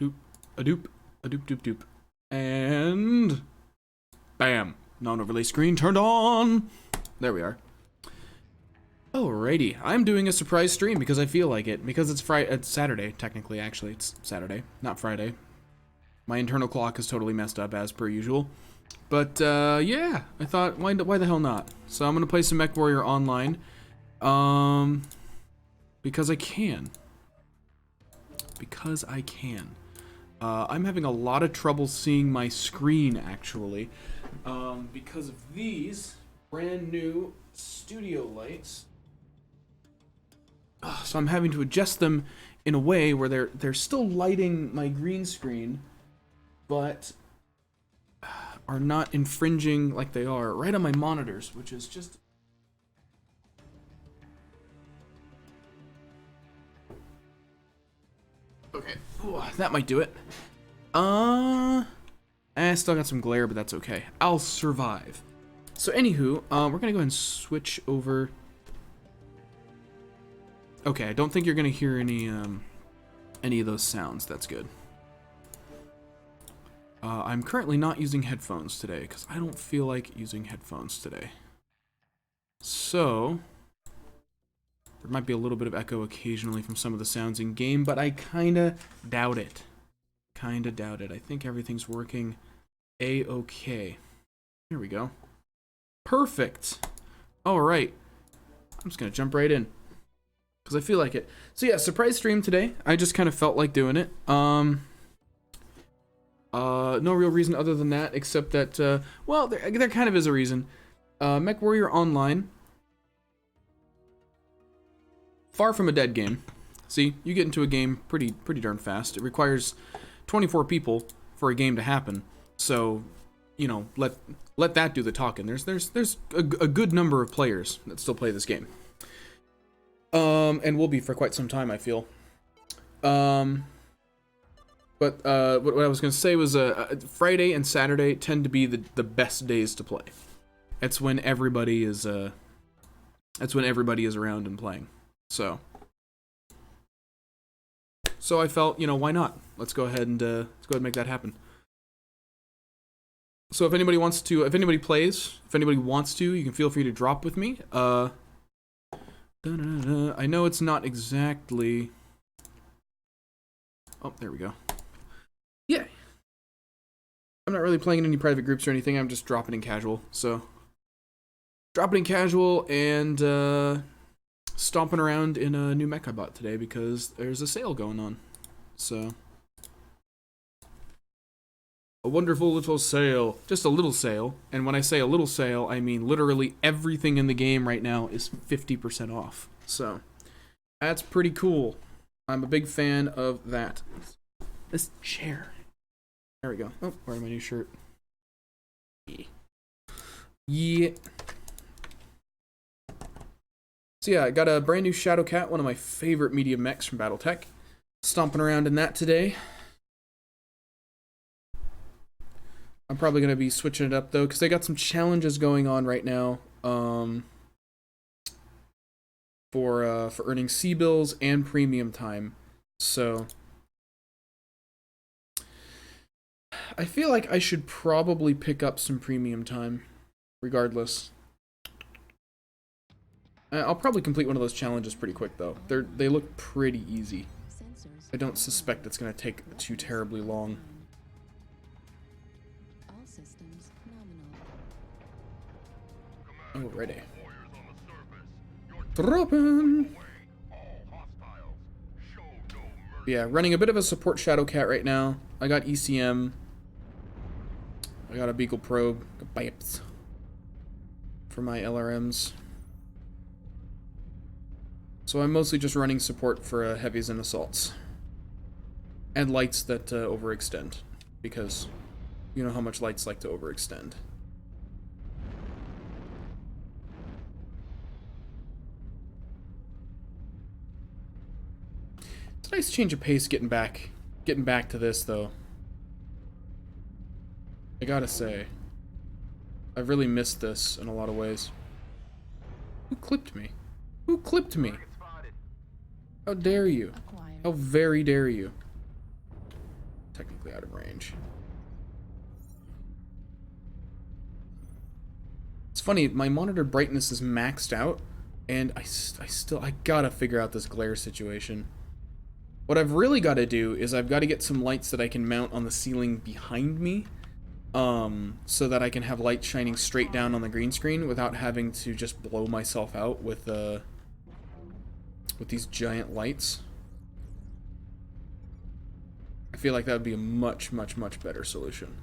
Doop, a doop, a doop doop doop. And bam. Non-overlay screen turned on. There we are. Alrighty, I'm doing a surprise stream because I feel like it. Because it's Saturday, technically, actually. It's Saturday, not Friday. My internal clock is totally messed up as per usual. But, yeah, I thought, why the hell not? So I'm gonna play some Mechwarrior online. Because I can. Because I can. I'm having a lot of trouble seeing my screen, actually. Because of these brand new studio lights. So I'm having to adjust them in a way where they're still lighting my green screen, but are not infringing like they are right on my monitors, which is just... Okay, ooh, that might do it. I still got some glare, but that's okay. I'll survive. So anywho, we're gonna go ahead and switch over. Okay, I don't think you're gonna hear any of those sounds. That's good. I'm currently not using headphones today because I don't feel like using headphones today. So there might be a little bit of echo occasionally from some of the sounds in game, but I kinda doubt it. Kinda doubt it. I think everything's working a-okay. Here we go. Perfect. All right. I'm just gonna jump right in because I feel like it. So yeah, surprise stream today. I just kind of felt like doing it. No real reason other than that, except that, well, there kind of is a reason. Mechwarrior Online. Far from a dead game. See, you get into a game pretty darn fast. It requires 24 people for a game to happen. So, you know, let that do the talking. There's a good number of players that still play this game. And will be for quite some time, I feel. But what I was gonna say was Friday and Saturday tend to be the best days to play. That's when everybody is around and playing. So I felt, you know, why not? Let's go ahead and make that happen. So if anybody wants to, if anybody plays, if anybody wants to, you can feel free to drop with me. I know it's not exactly. Oh, there we go. Yeah. I'm not really playing in any private groups or anything. I'm just dropping in casual. So dropping in casual and stomping around in a new mech I bought today because there's a sale going on. So a wonderful little sale. Just a little sale. And when I say a little sale, I mean literally everything in the game right now is 50% off. So that's pretty cool. I'm a big fan of that. This chair. There we go. Oh, wearing my new shirt. Yeah. So yeah, I got a brand new Shadowcat, one of my favorite medium mechs from BattleTech. Stomping around in that today. I'm probably going to be switching it up though, because they got some challenges going on right now for earning C-bills and premium time. So I feel like I should probably pick up some premium time, regardless. I'll probably complete one of those challenges pretty quick though. They look pretty easy. I don't suspect it's going to take too terribly long. Alrighty. Dropping! Yeah, running a bit of a support Shadowcat right now. I got ECM. I got a Beagle Probe. Bips. For my LRMs. So I'm mostly just running support for heavies and assaults. And lights that overextend. Because you know how much lights like to overextend. It's a nice change of pace getting back to this though. I gotta say, I've really missed this in a lot of ways. Who clipped me? Who clipped me? How dare you? How very dare you? technically out of range. It's funny, my monitor brightness is maxed out, and I gotta figure out this glare situation. What I've really got to do is I've got to get some lights that I can mount on the ceiling behind me, so that I can have light shining straight down on the green screen without having to just blow myself out with these giant lights. I feel like that would be a much, much, much better solution.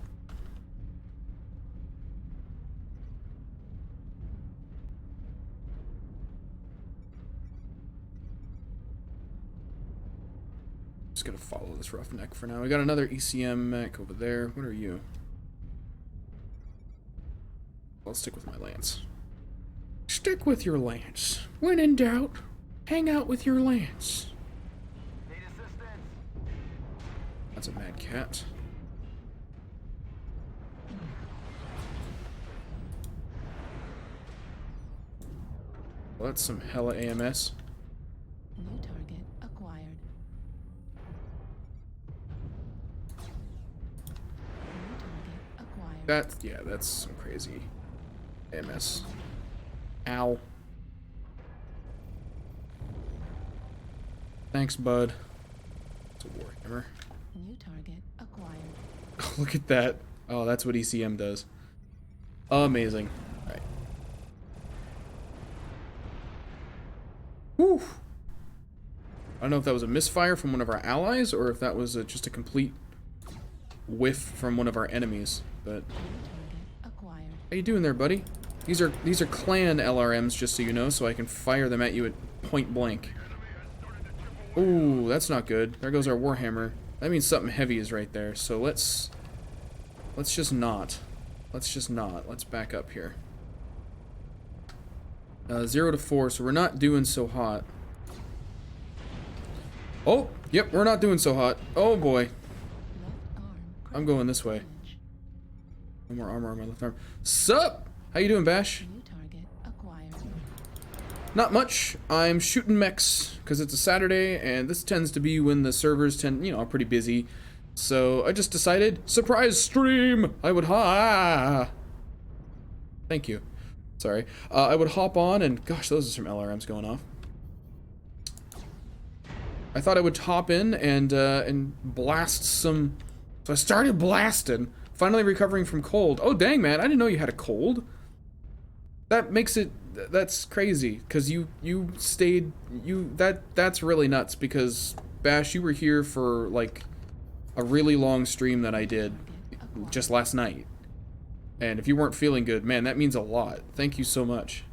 Just gonna follow this roughneck for now. We got another ECM mech over there. What are you? I'll stick with my lance. Stick with your lance. When in doubt, hang out with your lance. That's a mad cat. Well, that's some hella AMS. New target acquired. New target acquired. Yeah, that's some crazy AMS. Ow. Thanks, bud. It's a warhammer. New target acquired. Look at that. Oh, that's what ECM does. Amazing. Alright. Whew. I don't know if that was a misfire from one of our allies, or if that was just a complete whiff from one of our enemies. But how you doing there, buddy? These are clan LRMs, just so you know, so I can fire them at you at point blank. Ooh, that's not good. There goes our warhammer. That means something heavy is right there. So let's just not. Let's just not. Let's back up here. 0 to 4, so we're not doing so hot. Oh, yep, we're not doing so hot. Oh boy. I'm going this way. No more armor on my left arm. Sup? How you doing, Bash? New target acquired. Not much. I'm shooting mechs because it's a Saturday, and this tends to be when the servers are pretty busy. So I just decided, surprise stream! I would Thank you. Sorry. I would hop on, and gosh, those are some LRMs going off. I thought I would hop in and blast some. So I started blasting. Finally recovering from cold. Oh dang, man! I didn't know you had a cold. That makes it. That's crazy. Cause that's really nuts. Because Bash, you were here for like a really long stream that I did just last night. And if you weren't feeling good, man, that means a lot. Thank you so much.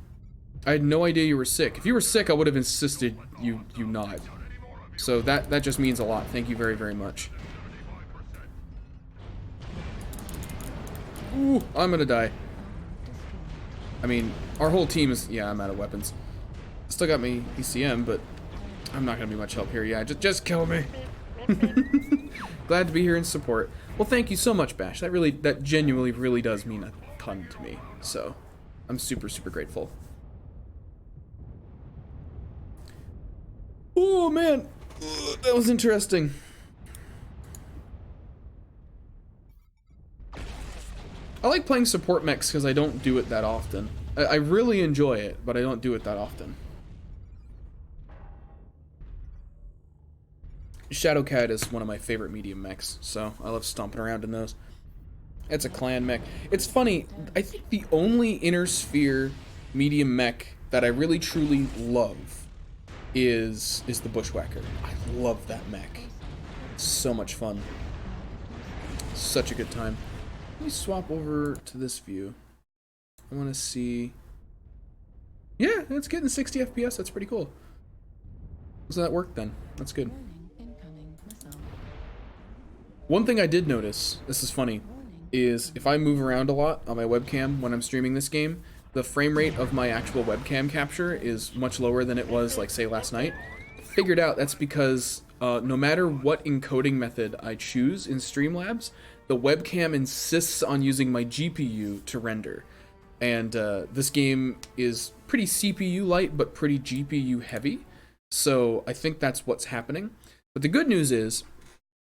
I had no idea you were sick. If you were sick, I would have insisted you not. So that just means a lot. Thank you very, very much. Ooh, I'm gonna die. I mean, our whole team is... Yeah, I'm out of weapons. Still got me ECM, but I'm not gonna be much help here. Yeah, just kill me. Glad to be here in support. Well, thank you so much, Bash. That genuinely really does mean a ton to me. So, I'm super, super grateful. Oh, man. Ugh, that was interesting. I like playing support mechs because I don't do it that often. I really enjoy it, but I don't do it that often. Shadowcat is one of my favorite medium mechs, so I love stomping around in those. It's a clan mech. It's funny, I think the only Inner Sphere medium mech that I really truly love is the Bushwhacker. I love that mech. It's so much fun. Such a good time. Let me swap over to this view. I want to see... Yeah, it's getting 60 FPS. That's pretty cool. So that worked then. That's good. One thing I did notice, this is funny, is if I move around a lot on my webcam when I'm streaming this game, the frame rate of my actual webcam capture is much lower than it was, like, say, last night. Figured out that's because no matter what encoding method I choose in Streamlabs, the webcam insists on using my GPU to render. And this game is pretty CPU light, but pretty GPU heavy. So I think that's what's happening. But the good news is,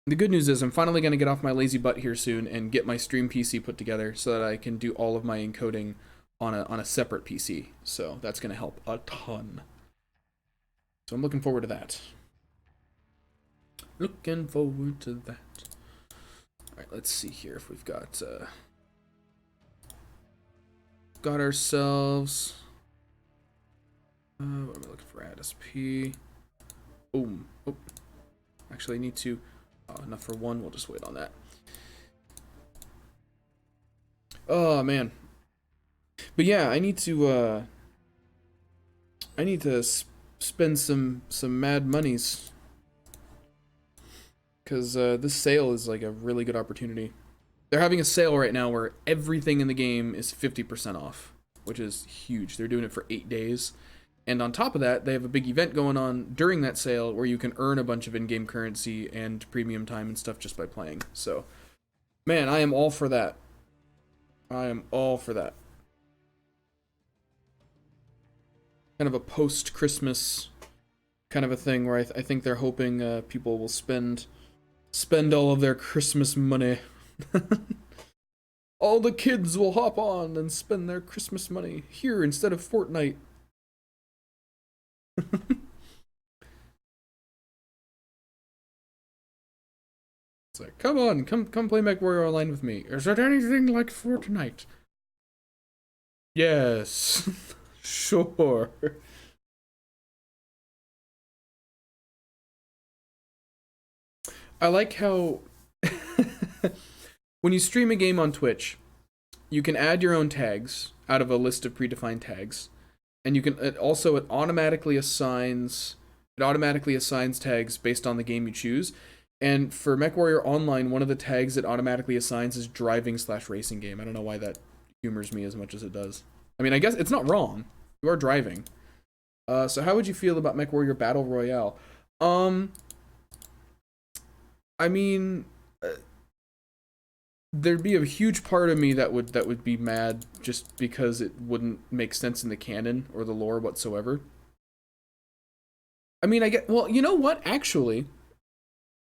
The good news is I'm finally going to get off my lazy butt here soon and get my stream PC put together so that I can do all of my encoding on a separate PC. So that's going to help a ton. So I'm looking forward to that. Looking forward to that. Alright, let's see here if we've got ourselves what am I looking for? Add SP. Boom. Oh. Actually I need to enough for one, we'll just wait on that. Oh man. But yeah, I need to spend some mad monies, because this sale is like a really good opportunity. They're having a sale right now where everything in the game is 50% off, which is huge. They're doing it for 8 days. And on top of that, they have a big event going on during that sale where you can earn a bunch of in-game currency and premium time and stuff just by playing. So, man, I am all for that. I am all for that. Kind of a post-Christmas kind of a thing where I think they're hoping people will spend all of their Christmas money. All the kids will hop on and spend their Christmas money here instead of Fortnite. It's like, come on, come play Mechwarrior Online with me. Is it anything like Fortnite? Yes. Sure. I like how when you stream a game on Twitch, you can add your own tags out of a list of predefined tags. And you can it automatically assigns tags based on the game you choose. And for Mechwarrior Online, one of the tags it automatically assigns is driving/racing game. I don't know why that humors me as much as it does. I mean, I guess it's not wrong. You are driving. So how would you feel about Mechwarrior Battle Royale? I mean, there'd be a huge part of me that would be mad just because it wouldn't make sense in the canon or the lore whatsoever. I mean, well, you know what? Actually,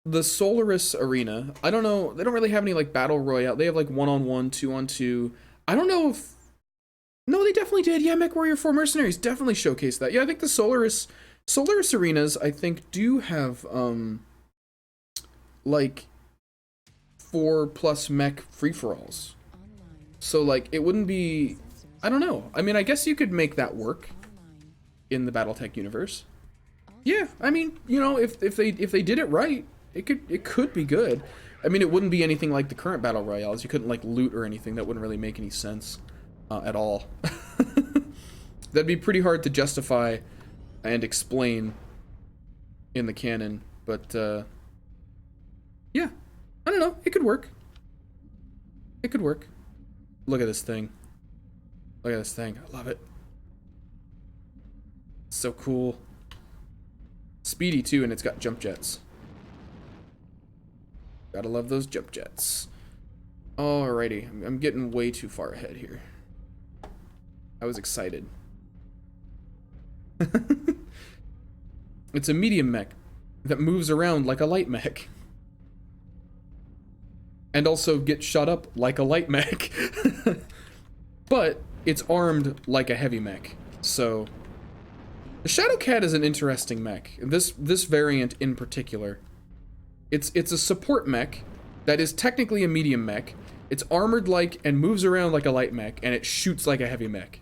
the Solaris Arena, I don't know, they don't really have any like battle royale. They have like 1-on-1, 2-on-2. I don't know if no, they definitely did. Yeah, Mechwarrior 4 Mercenaries definitely showcased that. Yeah, I think the Solaris Arenas I think do have like 4+ mech free-for-alls. So like it wouldn't be, I don't know. I mean, I guess you could make that work in the BattleTech universe. Yeah, I mean, you know, if they did it right, it could be good. I mean, it wouldn't be anything like the current battle royales. You couldn't like loot or anything. That wouldn't really make any sense at all. That'd be pretty hard to justify and explain in the canon, but yeah, I don't know. It could work. It could work. Look at this thing. Look at this thing. I love it. It's so cool. Speedy too, and it's got jump jets. Gotta love those jump jets. Alrighty, I'm getting way too far ahead here. I was excited. It's a medium mech that moves around like a light mech. And also gets shot up like a light mech. But it's armed like a heavy mech. So the Shadowcat is an interesting mech. This variant in particular. It's a support mech that is technically a medium mech. It's armored like and moves around like a light mech, and it shoots like a heavy mech.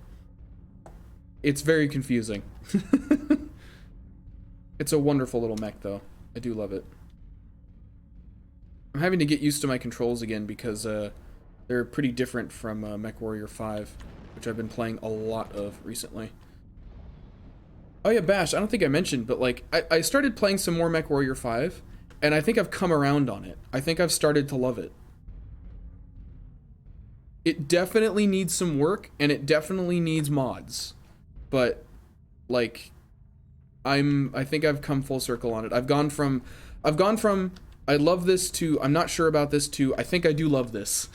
It's very confusing. It's a wonderful little mech though. I do love it. I'm having to get used to my controls again because they're pretty different from Mechwarrior 5, which I've been playing a lot of recently. Oh yeah, Bash, I don't think I mentioned, but like, I started playing some more Mechwarrior 5, and I think I've come around on it. I think I've started to love it. It definitely needs some work, and it definitely needs mods. But, like, I think I've come full circle on it. I've gone from I love this to I'm not sure about this to I think I do love this.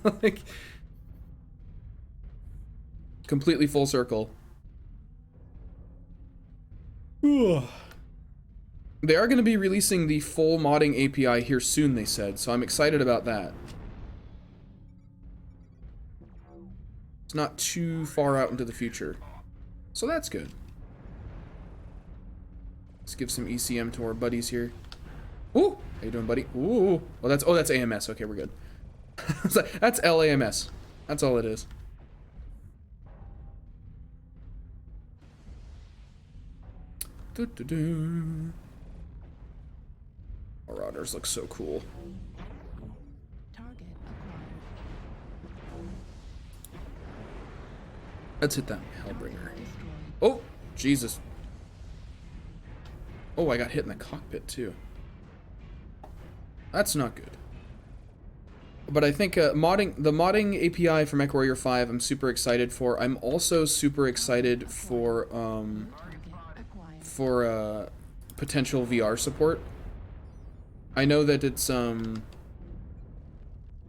Like, completely full circle. They are going to be releasing the full modding API here soon, they said, so I'm excited about that. It's not too far out into the future, so that's good. Let's give some ECM to our buddies here. Ooh, how you doing, buddy? Ooh, that's AMS. Okay, we're good. That's LAMS. That's all it is. Doo-doo-doo. Marauders look so cool. Target acquired. Let's hit that Hellbringer. Destroyed. Oh, Jesus. Oh, I got hit in the cockpit too. That's not good. But I think the modding API for Mechwarrior 5 I'm super excited for. I'm also super excited for potential VR support. I know that it's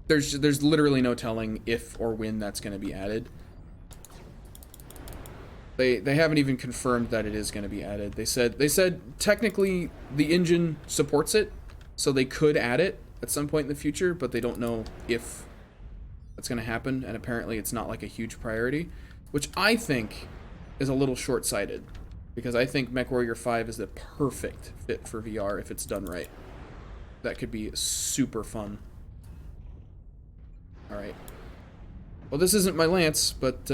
there's literally no telling if or when that's going to be added. They haven't even confirmed that it is going to be added. They said technically the engine supports it, so they could add it at some point in the future, but they don't know if that's going to happen, and apparently it's not like a huge priority, which I think is a little short-sighted, because I think Mechwarrior 5 is the perfect fit for VR if it's done right. That could be super fun. Alright. Well, this isn't my lance, but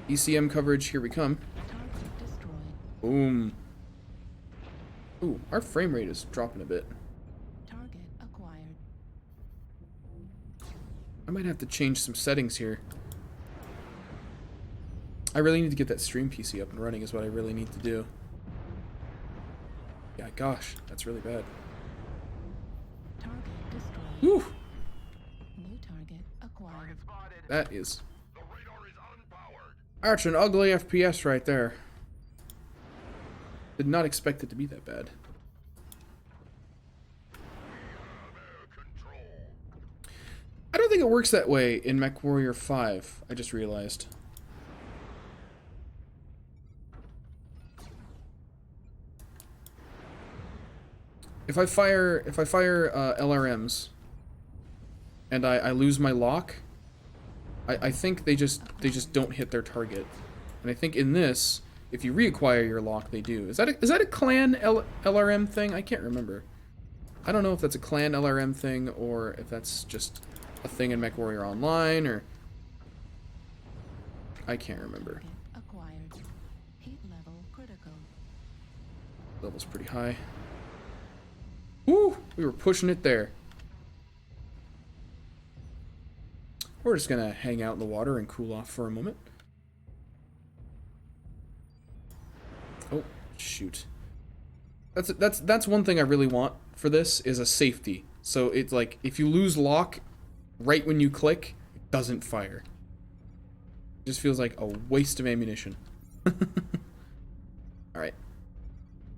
ECM coverage, here we come. Target destroyed. Boom. Ooh, our frame rate is dropping a bit. Target acquired. I might have to change some settings here. I really need to get that stream PC up and running is what I really need to do. Yeah, gosh, that's really bad. Target destroyed. Whew, New target acquired. that is... That's an ugly FPS right there. Did not expect it to be that bad. I don't think it works that way in Mechwarrior 5, I just realized. If I fire LRMs and I lose my lock, I think they just don't hit their target. And I think in this, if you reacquire your lock, they do. Is that a clan LRM thing? I can't remember. I don't know if that's a clan LRM thing or if that's just a thing in Mechwarrior Online or I can't remember. Target acquired. Heat level critical. Level's pretty high. Woo! We were pushing it there. We're just gonna hang out in the water and cool off for a moment. Oh, shoot. That's one thing I really want for this is a safety. So it's like if you lose lock right when you click, it doesn't fire. It just feels like a waste of ammunition. Alright.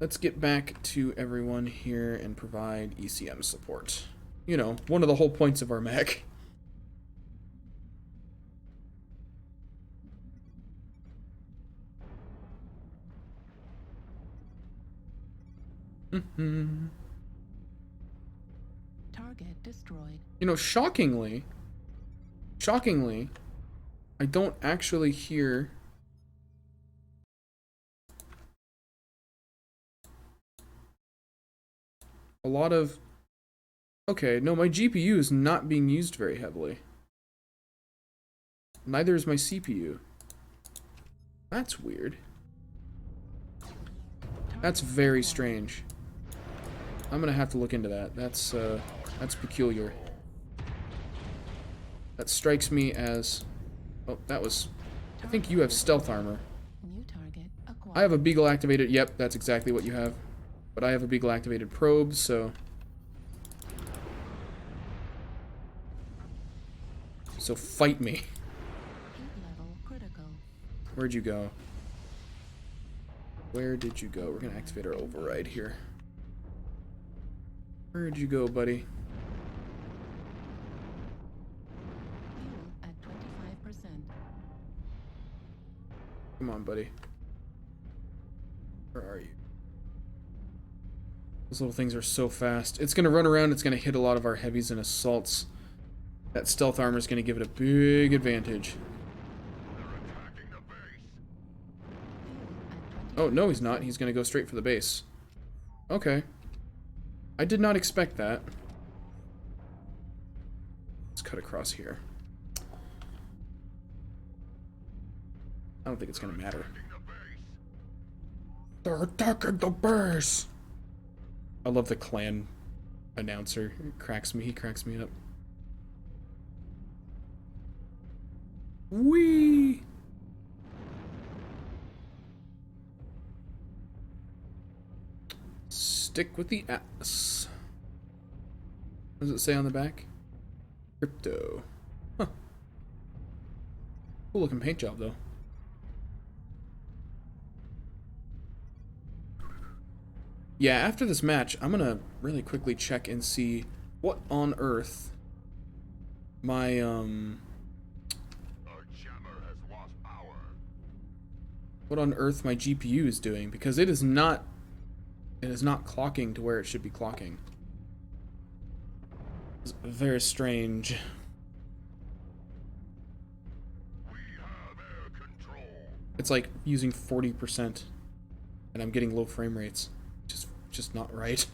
Let's get back to everyone here and provide ECM support. You know, one of the whole points of our mech. Target destroyed. You know, shockingly, I don't actually hear a lot of... Okay, no, my GPU is not being used very heavily. Neither is my CPU. That's weird. That's very strange. I'm gonna have to look into that. That's peculiar. That strikes me as... Oh, that was... I think you have stealth armor. New target acquired. I have a Beagle activated... Yep, that's exactly what you have. But I have a Beagle activated probe, so... So fight me. Heat level critical. Where'd you go? Where did you go? We're gonna activate our override here. Where'd you go, buddy? Fuel at 25%. Come on, buddy. Where are you? Those little things are so fast. It's going to run around. It's going to hit a lot of our heavies and assaults. That stealth armor is going to give it a big advantage. Oh, no, he's not. He's going to go straight for the base. Okay. I did not expect that. Let's cut across here. I don't think it's going to matter. They're attacking the base! I love the clan announcer. It cracks me. He cracks me up. Whee! Stick with the atlas. What does it say on the back? Crypto. Huh. Cool looking paint job, though. Yeah, after this match, I'm gonna really quickly check and see what on earth my, what on earth my GPU is doing, because it is not clocking to where it should be clocking. It's very strange. It's like using 40%, and I'm getting low frame rates. Just not right.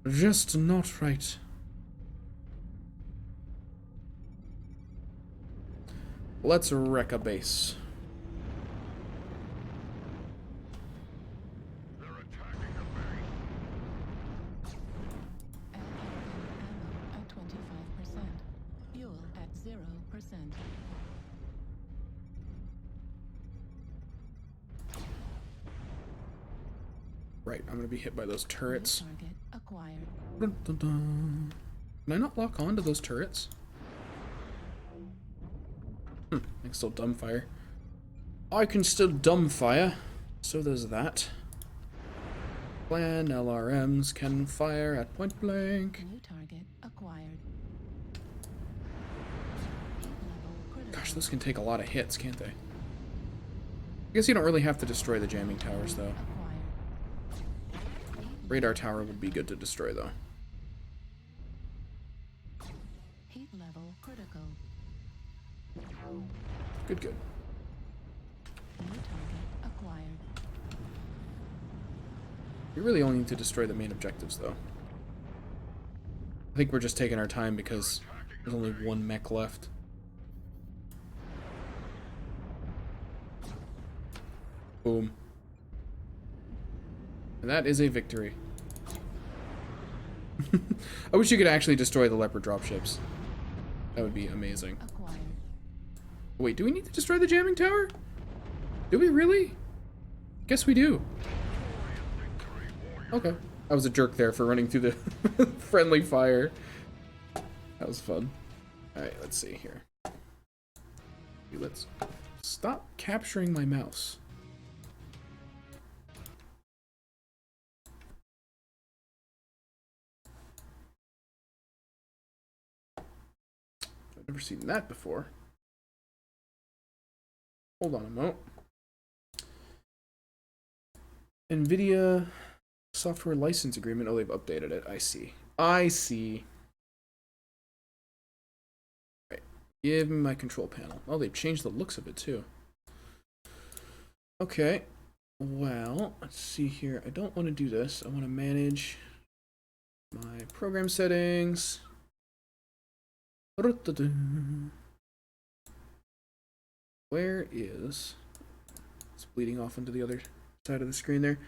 Just not right. Let's wreck a base. They're attacking the base. Ammo at 25%. Fuel at 0%. Right, I'm gonna be hit by those turrets. Target acquired. Dun, dun, dun. Can I not lock on to those turrets? I can still dumbfire. I can still dumbfire. So there's that. Clan LRMs can fire at point blank. New target acquired. Gosh, those can take a lot of hits, can't they? I guess you don't really have to destroy the jamming towers, though. Radar tower would be good to destroy, though. Heat level critical. Good, good. New target acquired. We really only need to destroy the main objectives, though. I think we're just taking our time because there's only one mech left. Boom. And that is a victory. I wish you could actually destroy the leopard dropships. That would be amazing. Acquired. Wait, do we need to destroy the jamming tower? Do we really? Guess we do. Okay. I was a jerk there for running through the friendly fire. That was fun. Alright, let's see here. Let's stop capturing my mouse. I've never seen that before. Hold on a moment. NVIDIA software license agreement. Oh, they've updated it. I see. I see. Right. Give me my control panel. Oh, they've changed the looks of it too. Okay. Well, let's see here. I don't want to do this. I want to manage my program settings. Where is... It's bleeding off into the other side of the screen there.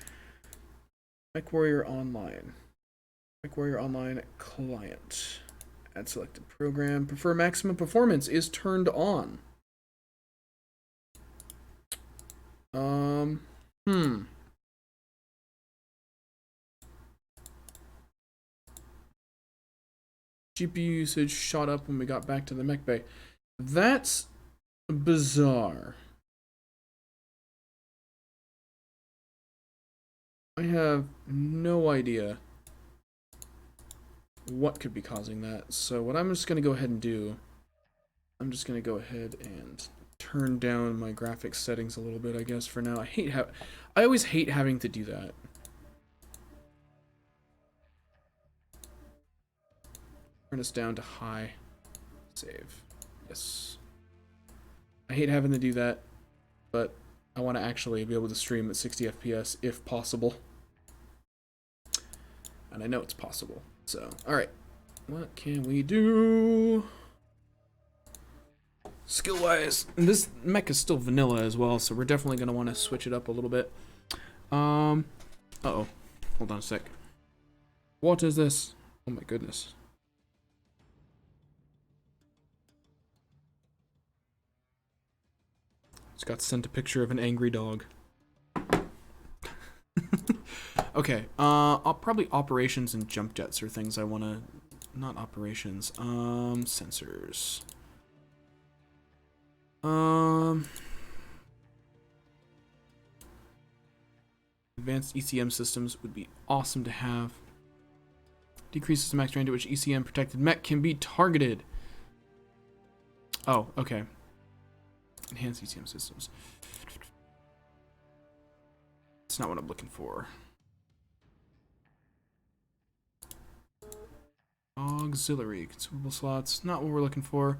Mechwarrior Online. Mechwarrior Online client. Add selected program. Prefer maximum performance is turned on. GPU usage shot up when we got back to the mech bay. That's bizarre. I have no idea what could be causing that. So what I'm just going to go ahead and do, I'm just going to go ahead and turn down my graphics settings a little bit, I guess, for now. I always hate having to do that. Turn us down to high. Save. Yes. I hate having to do that, but I want to actually be able to stream at 60 FPS if possible. And I know it's possible. So, alright. What can we do? Skill-wise, and this mech is still vanilla as well, so we're definitely going to want to switch it up a little bit. Uh-oh. Hold on a sec. What is this? Oh my goodness. It's got sent a picture of an angry dog. Okay, probably operations and jump jets are things I want to... Not operations, sensors. Advanced ECM systems would be awesome to have. Decreases the max range at which ECM protected mech can be targeted. Oh, okay. Enhanced ECM systems. That's not what I'm looking for. Auxiliary consumable slots. Not what we're looking for.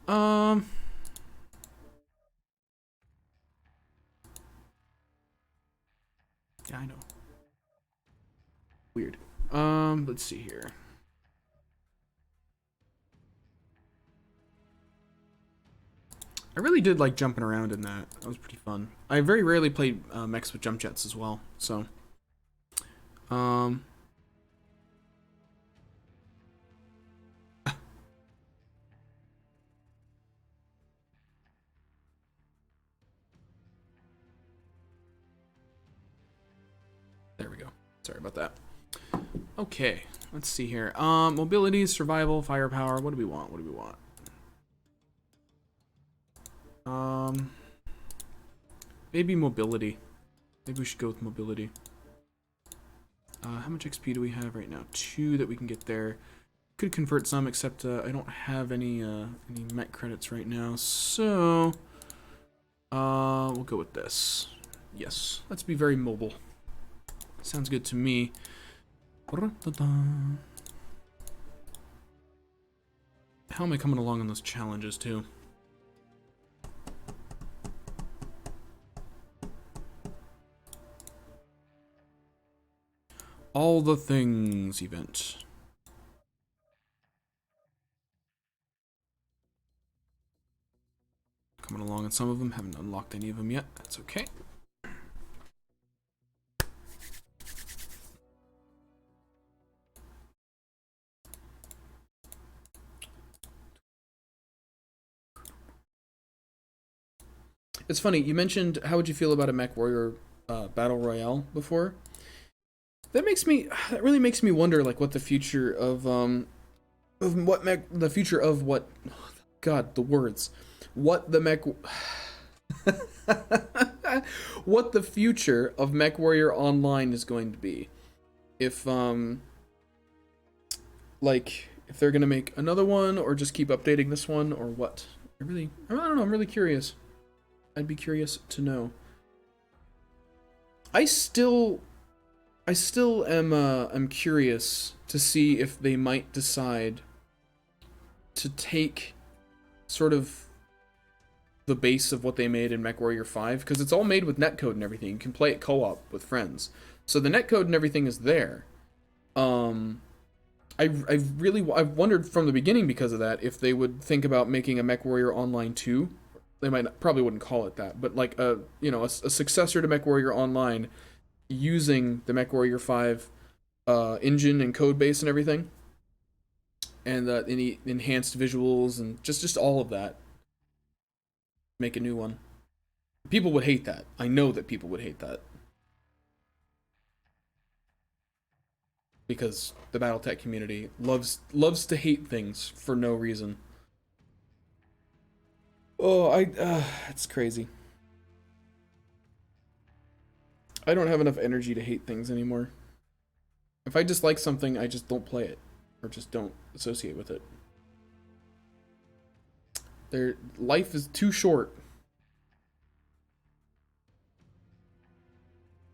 Yeah, I know. Weird. Let's see here. I really did like jumping around in that. That was pretty fun. I very rarely played mechs with jump jets as well, so. There we go. Sorry about that. Okay, let's see here. Mobility, survival, firepower. What do we want? What do we want? Maybe mobility. Maybe we should go with mobility. How much XP do we have right now? 2 that we can get there. Could convert some, except I don't have any mech credits right now. So we'll go with this. Yes, let's be very mobile. Sounds good to me. How am I coming along on those challenges too? All the things event. Coming along on some of them. Haven't unlocked any of them yet. That's okay. It's funny, you mentioned how would you feel about a Mechwarrior battle royale before. That really makes me wonder, like, what the future of what the future of what, God, the words, what the mech, what the future of Mechwarrior Online is going to be. If like, if they're gonna make another one or just keep updating this one or what. I don't know. I'm really curious. I'd be curious to know. I still am curious to see if they might decide to take sort of the base of what they made in Mechwarrior 5, because it's all made with netcode and everything. You can play it co-op with friends, so the netcode and everything is there. I've wondered from the beginning because of that if they would think about making a Mechwarrior Online 2. They probably wouldn't call it that, but like a successor to Mechwarrior Online, using the Mechwarrior 5 engine and code base and everything, and any enhanced visuals and just all of that. Make a new one. People would hate that. I know that people would hate that, because the BattleTech community loves to hate things for no reason. Oh, it's crazy. I don't have enough energy to hate things anymore. If I dislike something, I just don't play it, or just don't associate with it. Their life is too short.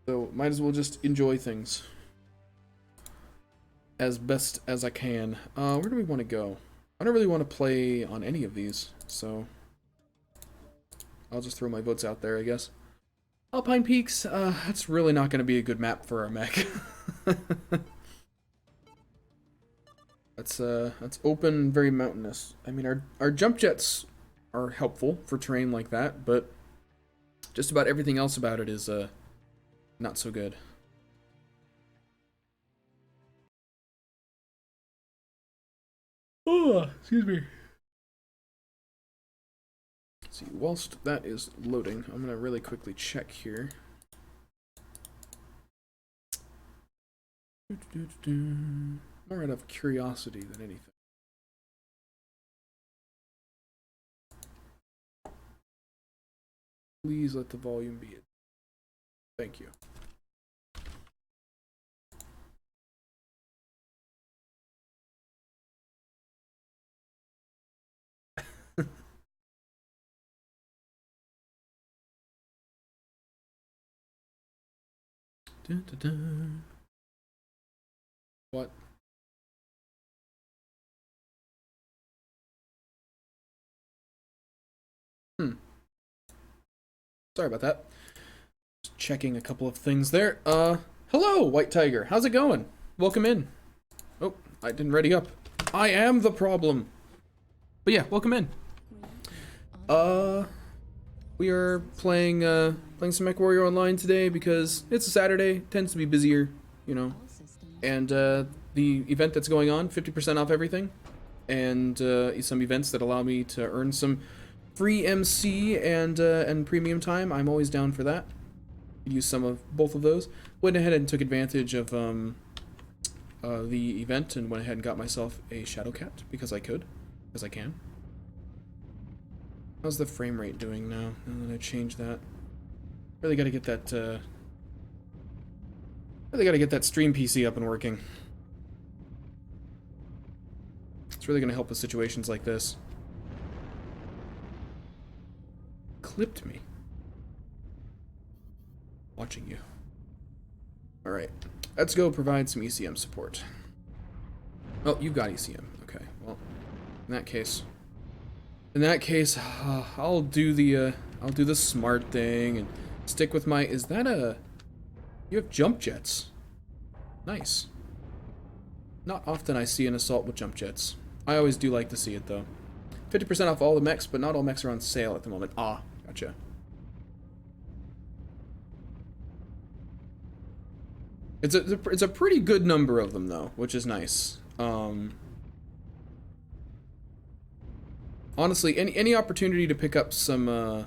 So might as well just enjoy things. as best as I can. Where do we want to go? I don't really want to play on any of these, so I'll just throw my votes out there, I guess. Alpine Peaks, that's really not going to be a good map for our mech. That's open, very mountainous. I mean, our jump jets are helpful for terrain like that, but just about everything else about it is not so good. Oh, excuse me. Let's see, whilst that is loading, I'm gonna really quickly check here. More out of curiosity than anything. Please let the volume be it. Thank you. Dun, dun, dun. What? Sorry about that. Just checking a couple of things there. Hello, White Tiger. How's it going? Welcome in. Oh, I didn't ready up. I am the problem. But yeah, welcome in. We are playing some Mechwarrior online today because it's a Saturday, tends to be busier, you know. And the event that's going on, 50% off everything, and some events that allow me to earn some free MC and premium time. I'm always down for that. Use some of both of those. Went ahead and took advantage of the event and went ahead and got myself a Shadow Cat because I could, because I can. How's the frame rate doing now that I changed that? Really got to get that. Really got to get that stream PC up and working. It's really going to help with situations like this. Clipped me. Watching you. Alright. Let's go provide some ECM support. Oh, you've got ECM. Okay. Well, in that case, I'll do the smart thing and stick with my. Is that a? You have jump jets. Nice. Not often I see an assault with jump jets. I always do like to see it though. 50% off all the mechs, but not all mechs are on sale at the moment. Ah, gotcha. It's a pretty good number of them though, which is nice. Honestly, any opportunity to pick up some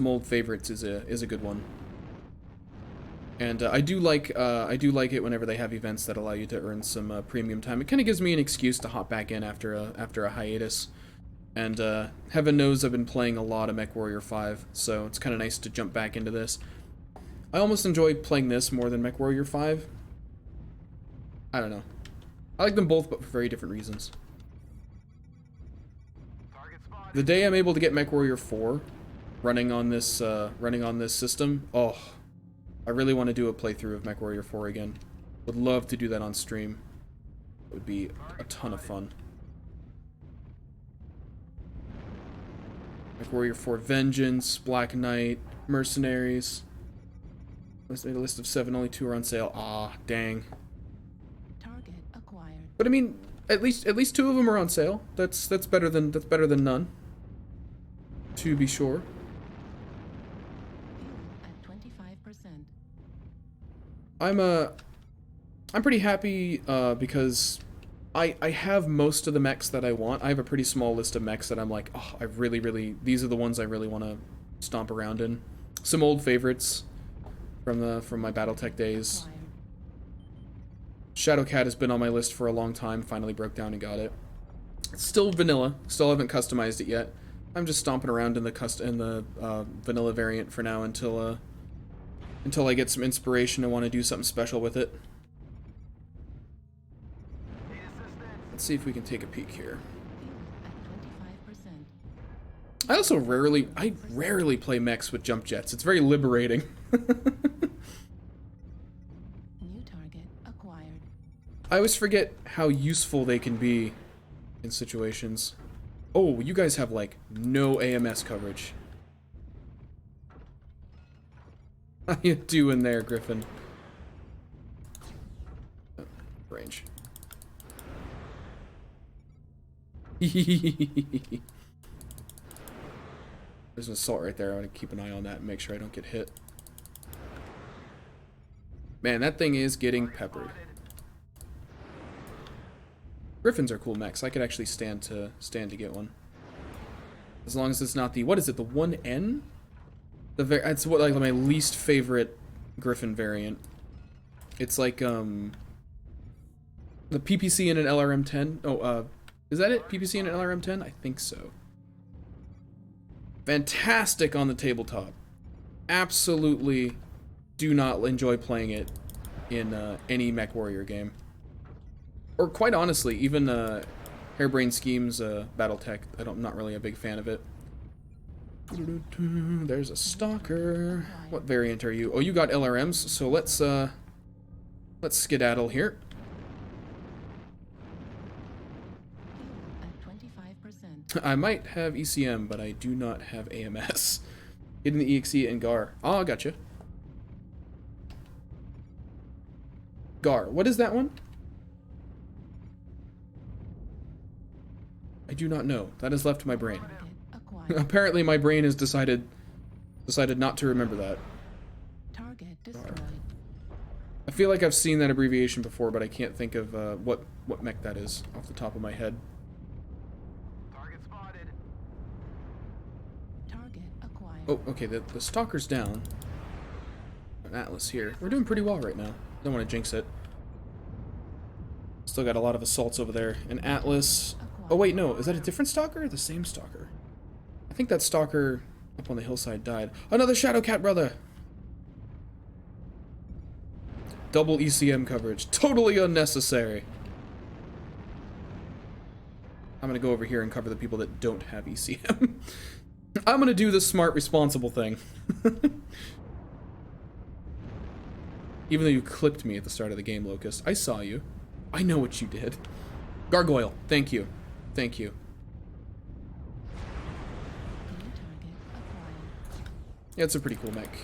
old favorites is a good one. And I do like it whenever they have events that allow you to earn some premium time. It kind of gives me an excuse to hop back in after a hiatus. And heaven knows I've been playing a lot of Mechwarrior 5, so it's kind of nice to jump back into this. I almost enjoy playing this more than Mechwarrior 5. I don't know. I like them both, but for very different reasons. The day I'm able to get Mechwarrior 4 running on this system, oh, I really want to do a playthrough of Mechwarrior 4 again. Would love to do that on stream. It would be a ton of fun. Mechwarrior 4 Vengeance, Black Knight, Mercenaries. Let's make a list of 7, only 2 are on sale. Ah, dang. Target acquired. But I mean, at least 2 of them are on sale. That's better than none. To be sure. Fuel at 25%. I'm pretty happy because I have most of the mechs that I want. I have a pretty small list of mechs that I'm like, oh, these are the ones I really want to stomp around in. Some old favorites from my BattleTech days. Acquired. Shadowcat has been on my list for a long time. Finally broke down and got it. It's still vanilla. Still haven't customized it yet. I'm just stomping around in the vanilla variant for now until I get some inspiration and want to do something special with it. Let's see if we can take a peek here. Fuel at 25%. I also rarely play mechs with jump jets. It's very liberating. New target acquired. I always forget how useful they can be in situations. Oh, you guys have, like, no AMS coverage. How you doing there, Griffin? Oh, range. There's an assault right there. I want to keep an eye on that and make sure I don't get hit. Man, that thing is getting peppered. Griffins are cool mechs. I could actually stand to get one. As long as it's not the, what is it, the 1N? It's what, like, my least favorite Griffin variant. It's like the PPC in an LRM-10. Oh, is that it? PPC in an LRM-10? I think so. Fantastic on the tabletop. Absolutely do not enjoy playing it in any Mechwarrior game. Or quite honestly, even Harebrained Schemes Battletech, I'm not really a big fan of it. There's a stalker. What variant are you? Oh, you got LRMs, so let's skedaddle here. I might have ECM, but I do not have AMS. Hidden the EXE and GAR. Oh, I gotcha. GAR. What is that one? I do not know. That has left my brain. Apparently my brain has decided not to remember that. GAR. I feel like I've seen that abbreviation before, but I can't think of what mech that is off the top of my head. Oh, okay, the stalker's down. An Atlas here. We're doing pretty well right now. Don't want to jinx it. Still got a lot of assaults over there. An Atlas. Oh wait, no. Is that a different stalker or the same stalker? I think that stalker up on the hillside died. Another Shadow Cat brother! Double ECM coverage. Totally unnecessary. I'm gonna go over here and cover the people that don't have ECM. I'm gonna do the smart, responsible thing. Even though you clipped me at the start of the game, Locust. I saw you. I know what you did. Gargoyle, thank you. Thank you. Yeah, it's a pretty cool mech.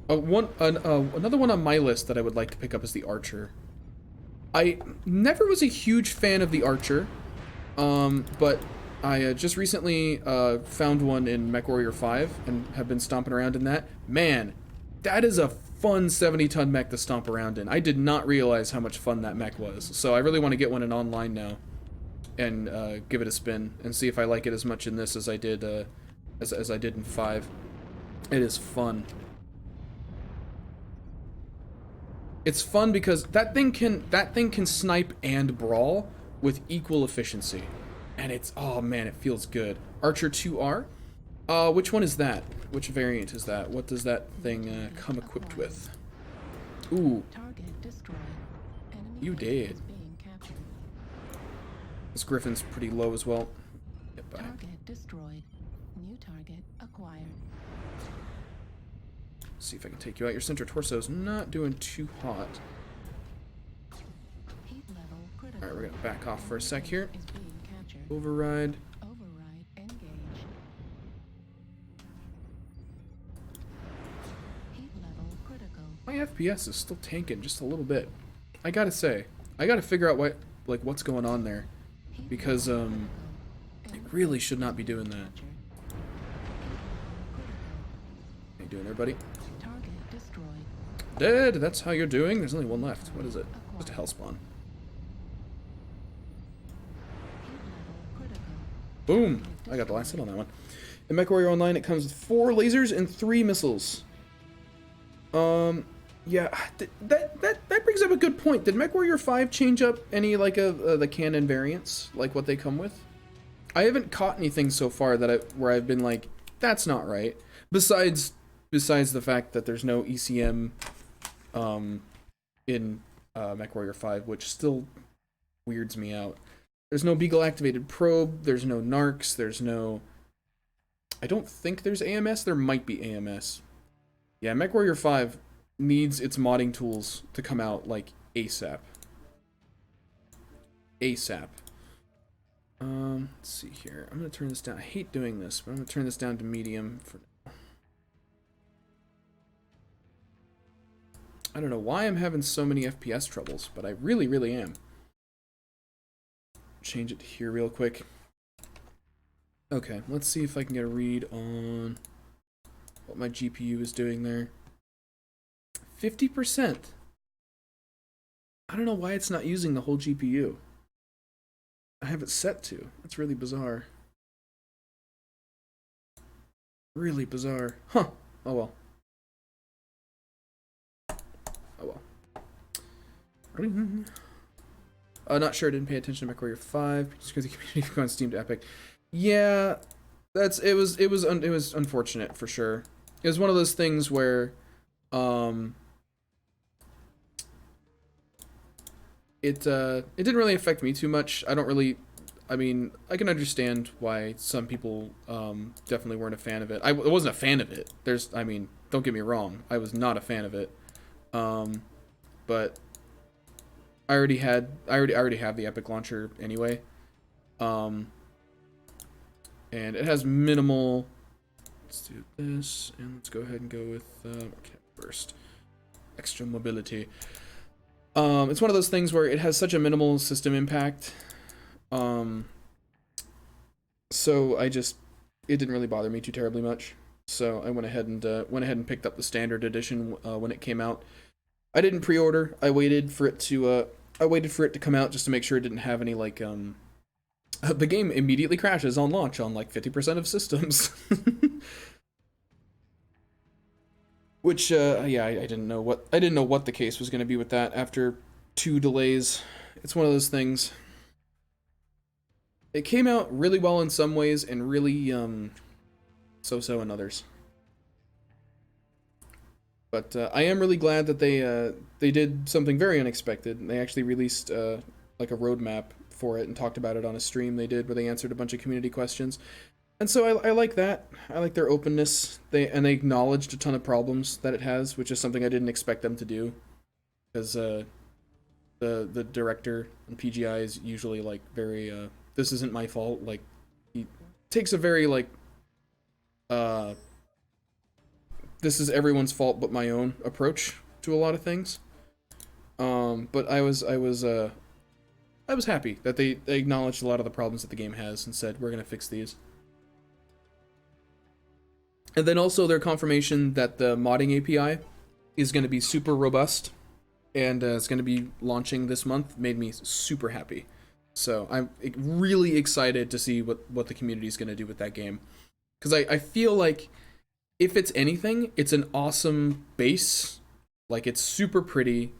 Another one on my list that I would like to pick up is the Archer. I never was a huge fan of the Archer, but I just recently found one in Mechwarrior 5 and have been stomping around in that. Man, that is a fun 70-ton mech to stomp around in. I did not realize how much fun that mech was. So I really want to get one in online now and give it a spin and see if I like it as much in this as I did as I did in 5. It is fun. It's fun because that thing can snipe and brawl with equal efficiency. And it's, oh man, it feels good. Archer 2R? Which one is that? Which variant is that? What does that thing come equipped with? Ooh. You did. This Griffin's pretty low as well. Get by. Target destroyed. New target acquired. See if I can take you out. Your center torso's not doing too hot. Heat level critical. Alright, we're gonna back off for a sec here. Is being captured. Override. Override engage. Heat level critical. My FPS is still tanking just a little bit. I gotta say, I gotta figure out what's going on there, because it really should not be doing that. How you doing there, buddy? Target destroyed. Dead. That's how you're doing. There's only one left. What is it? Just a hell spawn. Heat level critical. Boom! I got the last hit on that one. In Mechwarrior Online, it comes with 4 lasers and 3 missiles. Yeah, that brings up a good point. Did Mechwarrior 5 change up any, like, the canon variants? Like, what they come with? I haven't caught anything so far that where I've been like, that's not right. Besides the fact that there's no ECM, in, Mechwarrior 5, which still weirds me out. There's no Beagle-activated probe, there's no narcs, there's no... I don't think there's AMS, there might be AMS. Yeah, Mechwarrior 5 needs its modding tools to come out, like, ASAP. ASAP. Let's see here. I'm gonna turn this down. I hate doing this, but I'm gonna turn this down to medium for now. I don't know why I'm having so many FPS troubles, but I really, really am. Change it here real quick. Okay, let's see if I can get a read on what my GPU is doing there. 50%. I don't know why it's not using the whole GPU. I have it set to. That's really bizarre. Really bizarre. Huh. Oh well. Oh well. Not sure. Didn't pay attention to Mechwarrior 5 just because the community on Steam to Epic. Yeah, it was unfortunate for sure. It was one of those things where it didn't really affect me too much. I mean, I can understand why some people definitely weren't a fan of it. I wasn't a fan of it. I mean, don't get me wrong. I was not a fan of it. But I already have the Epic launcher anyway. And it has minimal. Let's do this, and let's go ahead and go with burst, extra mobility. It's one of those things where it has such a minimal system impact. So it didn't really bother me too terribly much. So I went ahead and picked up the standard edition when it came out. I didn't pre-order. I waited for it to come out just to make sure it didn't have any like the game immediately crashes on launch on like 50% of systems. Which yeah, I didn't know what the case was going to be with that after 2 delays. It's one of those things. It came out really well in some ways and really so-so in others. But I am really glad that they did something very unexpected. They actually released like a roadmap for it and talked about it on a stream they did where they answered a bunch of community questions. And so I like that. I like their openness. They acknowledged a ton of problems that it has, which is something I didn't expect them to do, because the director in PGI is usually like very this isn't my fault. Like he takes a very like this is everyone's fault but my own approach to a lot of things. But I was happy that they acknowledged a lot of the problems that the game has and said we're gonna fix these. And then also their confirmation that the modding API is going to be super robust and it's going to be launching this month made me super happy. So I'm really excited to see what the community is going to do with that game. Because I feel like if it's anything, it's an awesome base. Like it's super pretty.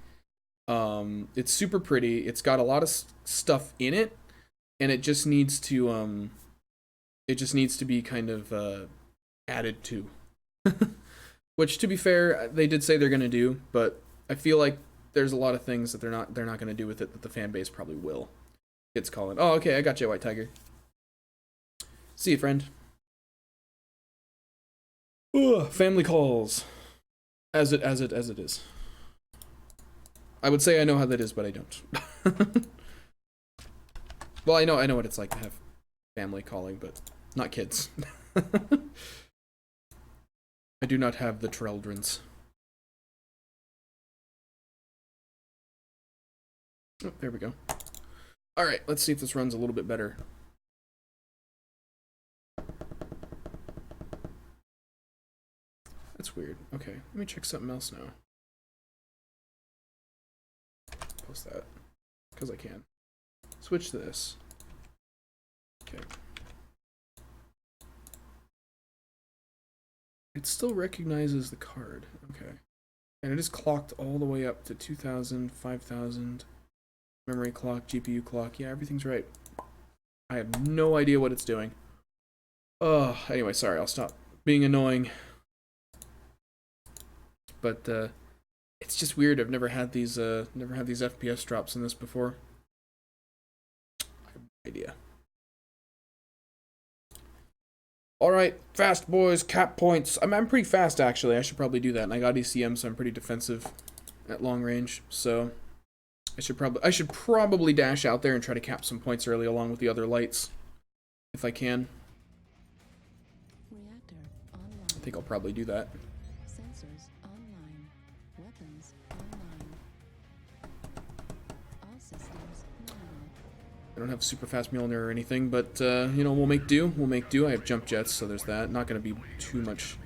It's got a lot of stuff in it, and it just needs to be kind of added to. Which, to be fair, they did say they're gonna do, but I feel like there's a lot of things that they're not gonna do with it that the fan base probably will. It's calling. Oh, okay, I got you, White Tiger. See you, friend. Ugh, family calls. As it is. I would say I know how that is, but I don't. Well, I know what it's like to have family calling, but not kids. I do not have the childrens. Oh, there we go. Alright, let's see if this runs a little bit better. That's weird. Okay, let me check something else now. Post that. Because I can. Switch this. Okay. It still recognizes the card. Okay. And it is clocked all the way up to 2000, 5000. Memory clock, GPU clock. Yeah, everything's right. I have no idea what it's doing. Anyway, sorry, I'll stop being annoying. But it's just weird. I've never had these FPS drops in this before. I have no idea. Alright, fast boys, cap points. I'm pretty fast actually. I should probably do that. And I got ECM, so I'm pretty defensive at long range. So I should probably dash out there and try to cap some points early along with the other lights, if I can. Reactor online. I think I'll probably do that. Sensors online. Weapons online. All systems nominal. I don't have super fast Mjolnir or anything, but you know, we'll make do. We'll make do. I have jump jets, so there's that. Not going to be too much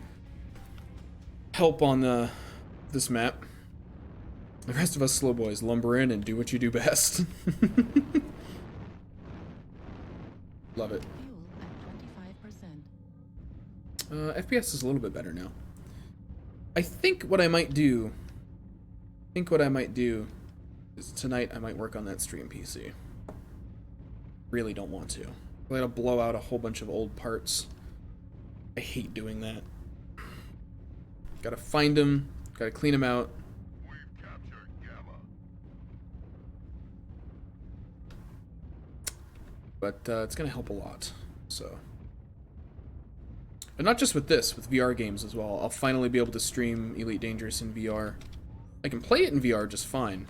help on this map. The rest of us slow boys lumber in and do what you do best. Love it. Fuel at 25%. FPS is a little bit better now. I think what I might do is tonight I might work on that stream PC. Really don't want to. I gotta blow out a whole bunch of old parts. I hate doing that. Gotta find them, gotta clean them out. But it's gonna help a lot, so. And not just with this, with VR games as well. I'll finally be able to stream Elite Dangerous in VR. I can play it in VR just fine.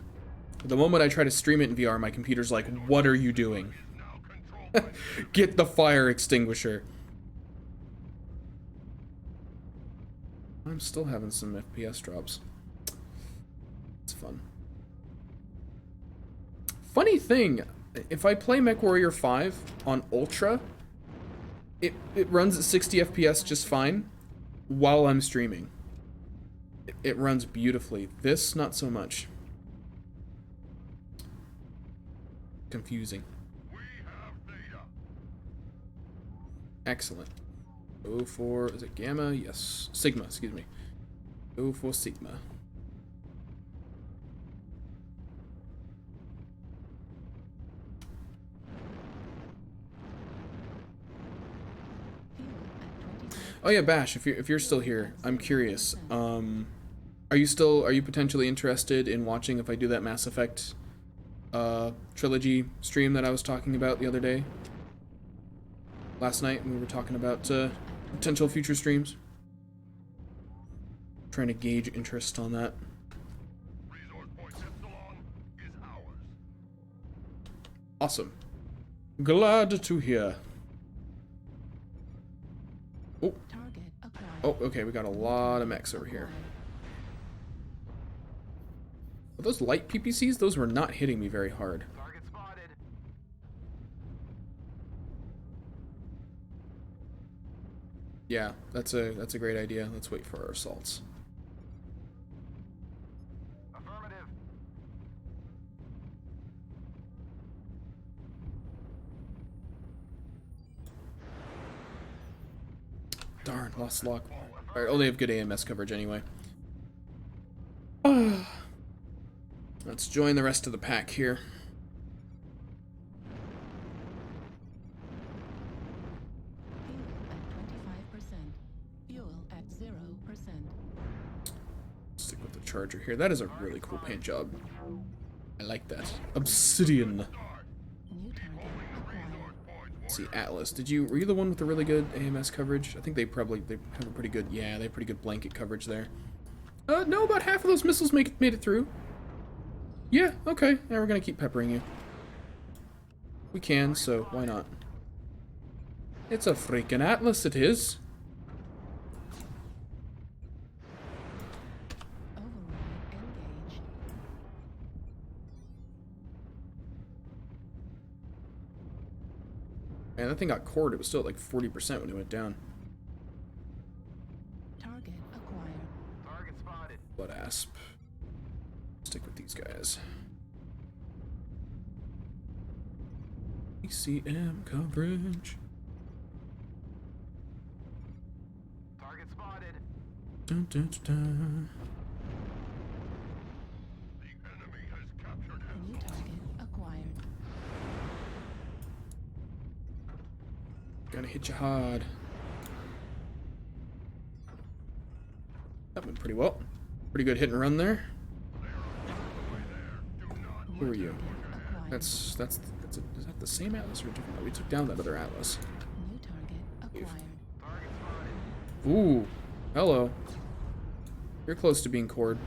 But the moment I try to stream it in VR, my computer's like, what are you doing? Get the fire extinguisher. I'm still having some FPS drops. It's fun. Funny thing, if I play Mechwarrior 5 on Ultra, it runs at 60 FPS just fine while I'm streaming. It runs beautifully. This, not so much. Confusing. Excellent. Go for, is it Gamma? Yes. Sigma, excuse me. Go for Sigma. Oh yeah, Bash, if you're still here, I'm curious. Are you potentially interested in watching if I do that Mass Effect trilogy stream that I was talking about the other day? Last night when we were talking about potential future streams. Trying to gauge interest on that. Awesome. Glad to hear. Oh. Oh, okay, we got a lot of mechs over here. Are those light PPCs? Those were not hitting me very hard. Yeah, that's a great idea. Let's wait for our assaults. Affirmative. Darn, lost lock. Alright, only have good AMS coverage anyway. Let's join the rest of the pack here. Fuel at 25%. Fuel at 0%. Stick with the charger here. That is a really cool paint job. I like that. Obsidian. New target acquired. Let's see, Atlas. Were you the one with the really good AMS coverage? I think they have a pretty good, yeah, they have pretty good blanket coverage there. No, about half of those missiles made it through. Yeah, okay. Yeah, we're gonna keep peppering you. We can, so why not? It's a freaking Atlas, it is. Override engaged. Man, that thing got cored. It was still at like 40% when it went down. Target acquired. Target spotted. Blood asp. Stick with these guys. ECM coverage. Target spotted. Dun, dun, dun, dun. The enemy has captured him. New target acquired. Gonna hit you hard. That went pretty well. Pretty good hit and run there. Who are you? Acquired. Is that the same Atlas or a different? We took down that other Atlas. New target acquired. Target spotted. Ooh, hello. You're close to being cored.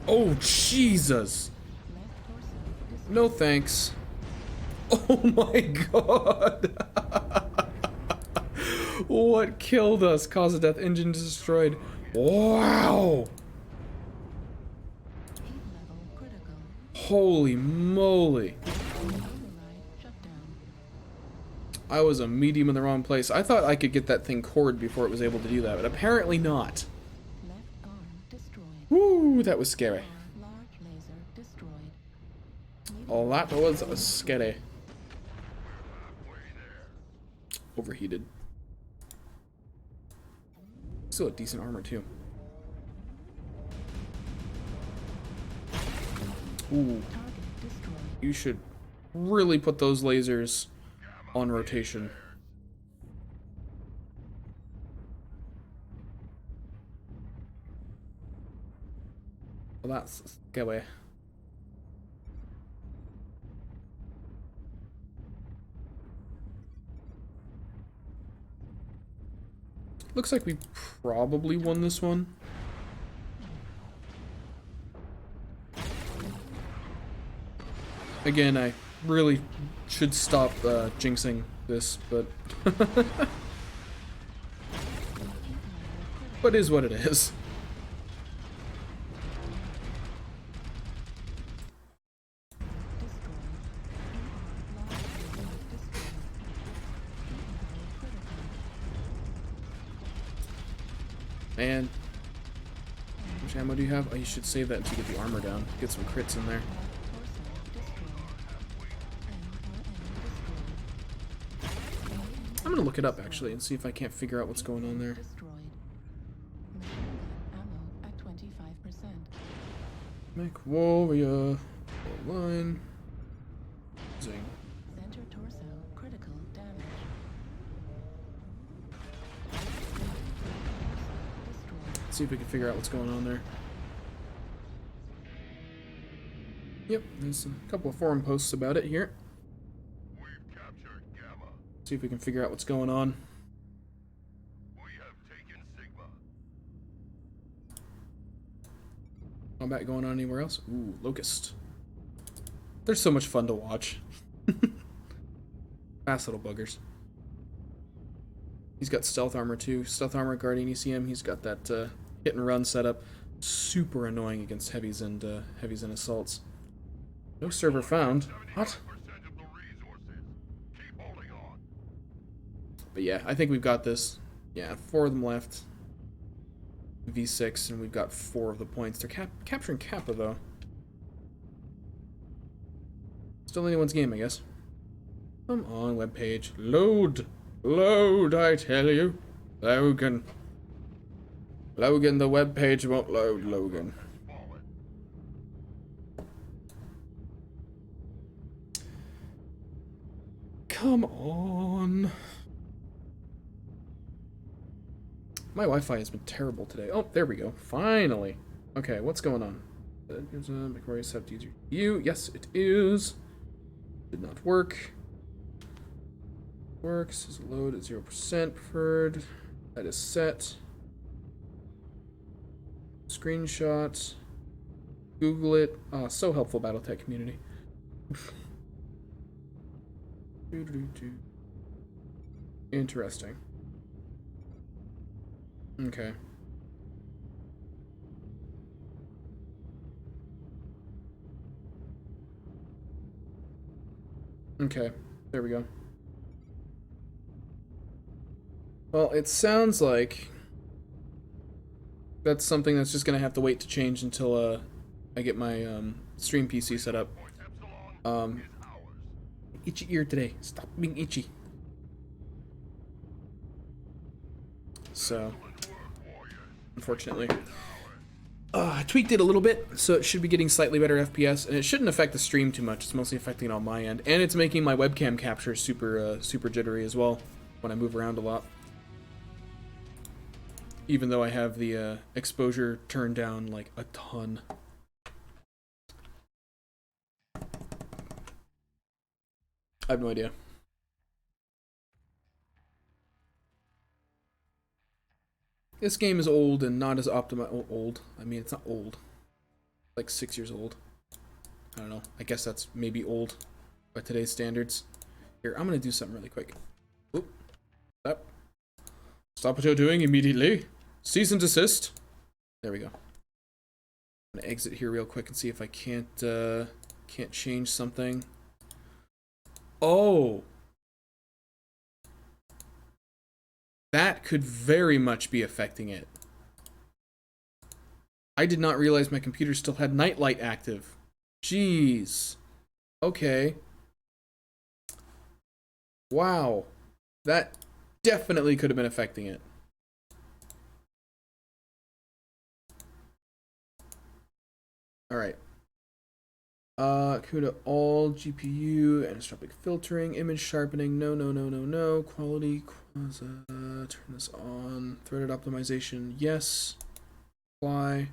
Oh, Jesus. Left torso destroyed. No thanks. Oh my god. What killed us? Cause of death, engine destroyed. Wow. Heat level critical. Holy moly. Override shut down. I was a medium in the wrong place. I thought I could get that thing cored before it was able to do that, but apparently not. Left arm destroyed. Woo, that was scary. Large laser destroyed. Oh, that was scary. Overheated. Still a decent armor, too. Ooh, Target destroyed. you should really put those lasers on rotation. Well, that's scary. Looks like we probably won this one. Again, I really should stop jinxing this, but but is what it is. Man, how much ammo do you have? Oh, you should save that until you get the armor down. Get some crits in there. I'm gonna look it up actually and see if I can't figure out what's going on there. Ammo at 25%. Mechwarrior, line, zing. Center torso critical damage. Destroyed. See if we can figure out what's going on there. Yep, there's a couple of forum posts about it here. We've captured Gamma. See if we can figure out what's going on. We have taken Sigma. Combat going on anywhere else? Ooh, Locust. They're so much fun to watch. Fast little buggers. He's got stealth armor too. Stealth armor, guardian ECM. He's got that hit and run setup. Super annoying against heavies and assaults. No server found. What? 75% of the resources. Keep holding on. But yeah, I think we've got this. Yeah, 4 of them left. V6, and we've got 4 of the points. They're capturing Kappa, though. Still anyone's game, I guess. Come on, webpage. Load! Load, I tell you. Logan. Logan, the webpage won't load, Logan. Fallen. Come on. My Wi-Fi has been terrible today. Oh, there we go. Finally. Okay, what's going on? Here's a Mechwarrior set to use you. Yes, it is. Did not work. Works. Is load at 0% preferred. That is set. Screenshot. Google it. Ah, so helpful, BattleTech community. Interesting. Okay. Okay, there we go. Well, it sounds like that's something that's just gonna have to wait to change until I get my stream PC set up. Itchy ear today. Stop being itchy. So, unfortunately, I tweaked it a little bit, so it should be getting slightly better FPS, and it shouldn't affect the stream too much. It's mostly affecting it on my end, and it's making my webcam capture super super jittery as well when I move around a lot. Even though I have the exposure turned down like a ton. I have no idea. This game is old and not as optimized. Old. I mean, it's not old. like 6 years old. I don't know. I guess that's maybe old by today's standards. Here, I'm gonna do something really quick. Oop. Stop. Stop what you're doing immediately. Cease and desist. There we go. I'm gonna exit here real quick and see if I can't change something. Oh. That could very much be affecting it. I did not realize my computer still had nightlight active. Jeez. Okay. Wow. That definitely could have been affecting it. Alright. CUDA all GPU, anisotropic filtering, image sharpening, no. Quality, quasi, turn this on. Threaded optimization, yes. Apply.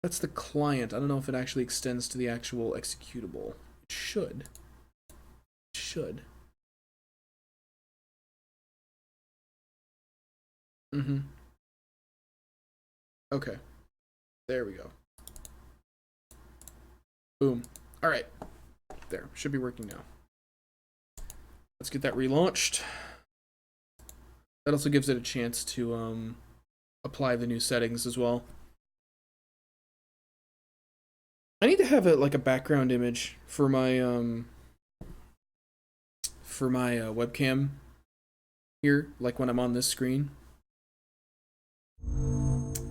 That's the client. I don't know if it actually extends to the actual executable. It should. It should. Okay. There we go. Boom. Alright. There. Should be working now. Let's get that relaunched. That also gives it a chance to apply the new settings as well. I need to have like a background image for my webcam here, like when I'm on this screen.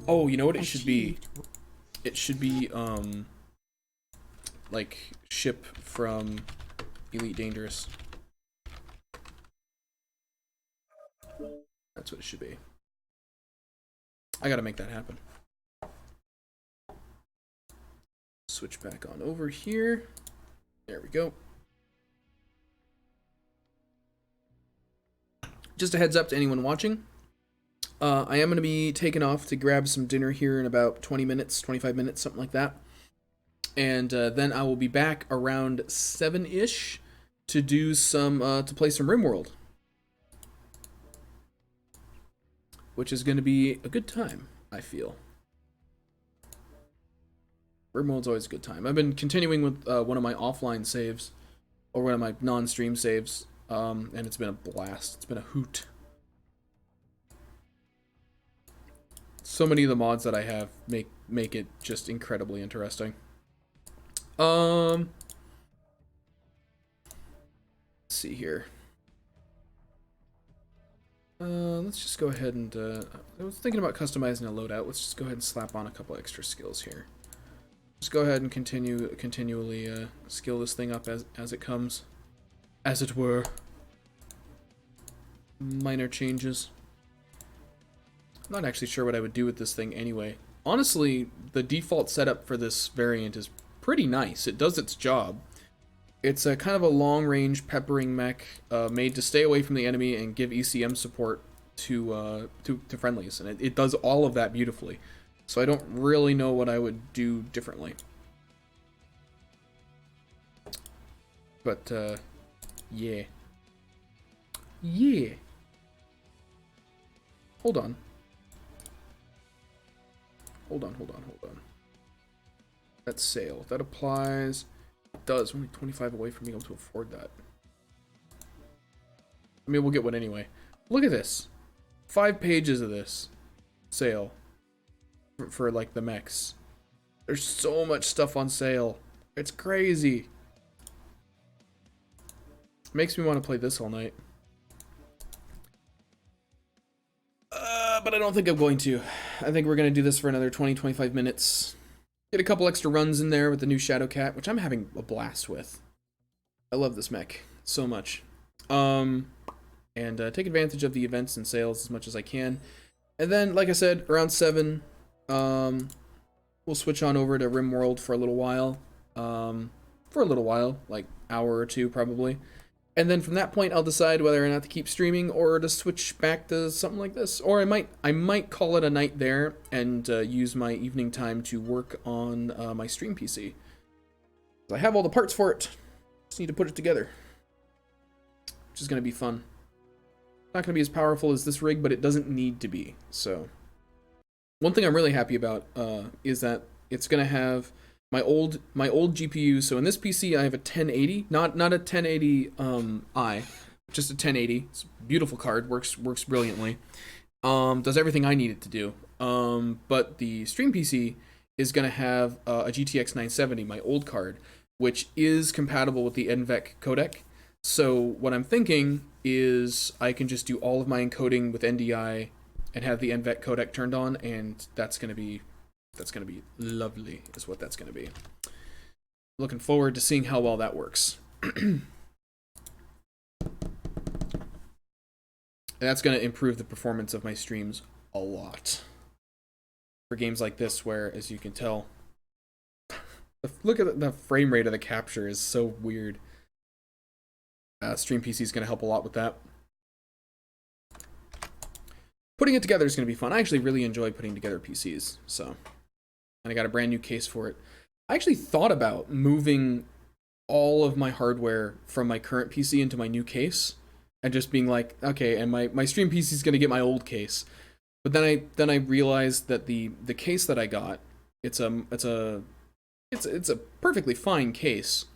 Oh, you know what it should be? It should be like ship from Elite Dangerous. That's what it should be. I gotta make that happen. Switch back on over here. There we go. Just a heads up to anyone watching. I am going to be taking off to grab some dinner here in about 20 minutes, 25 minutes, something like that. And then I will be back around 7-ish to do some, to play some RimWorld. Which is going to be a good time, I feel. RimWorld's always a good time. I've been continuing with one of my offline saves, or one of my non-stream saves, and it's been a blast. It's been a hoot. So many of the mods that I have make it just incredibly interesting. Let's see here. Let's just go ahead and I was thinking about customizing a loadout. Let's just go ahead and slap on a couple extra skills here. Just go ahead and continually skill this thing up as it comes, as it were. Minor changes. I'm not actually sure what I would do with this thing anyway. Honestly, the default setup for this variant is pretty nice. It does its job. It's a kind of a long-range peppering mech made to stay away from the enemy and give ECM support to friendlies, and it does all of that beautifully. So I don't really know what I would do differently. But yeah. Yeah. Hold on. Hold on. That's sale. That applies. It does. Only 25 away from being able to afford that. I mean, we'll get one anyway. Look at this. 5 pages of this. Sale. For like the mechs. There's so much stuff on sale. It's crazy. Makes me want to play this all night. But I don't think I'm going to. I think we're going to do this for another 20-25 minutes. Get a couple extra runs in there with the new Shadowcat, which I'm having a blast with. I love this mech so much. And take advantage of the events and sales as much as I can. And then, like I said, around 7, we'll switch on over to RimWorld for a little while. Like hour or two probably. And then from that point, I'll decide whether or not to keep streaming or to switch back to something like this. Or I might call it a night there and use my evening time to work on my stream PC. I have all the parts for it. Just need to put it together. Which is going to be fun. Not going to be as powerful as this rig, but it doesn't need to be. So, one thing I'm really happy about is that it's gonna have my old GPU. So in this PC, I have a 1080, not a 1080 I, just a 1080. It's a beautiful card, works brilliantly. Does everything I need it to do. But the stream PC is gonna have a GTX 970, my old card, which is compatible with the NVENC codec. So what I'm thinking is I can just do all of my encoding with NDI and have the NVENC codec turned on, and that's gonna be lovely, is what that's gonna be. Looking forward to seeing how well that works. And that's gonna improve the performance of my streams a lot. For games like this, where, as you can tell, look at the frame rate of the capture is so weird. Stream PC is going to help a lot with that. Putting it together is going to be fun. I actually really enjoy putting together PCs, so. And I got a brand new case for it. I actually thought about moving all of my hardware from my current PC into my new case, and just being like, okay, and my stream PC is going to get my old case. But then I realized that the case that I got, it's a perfectly fine case,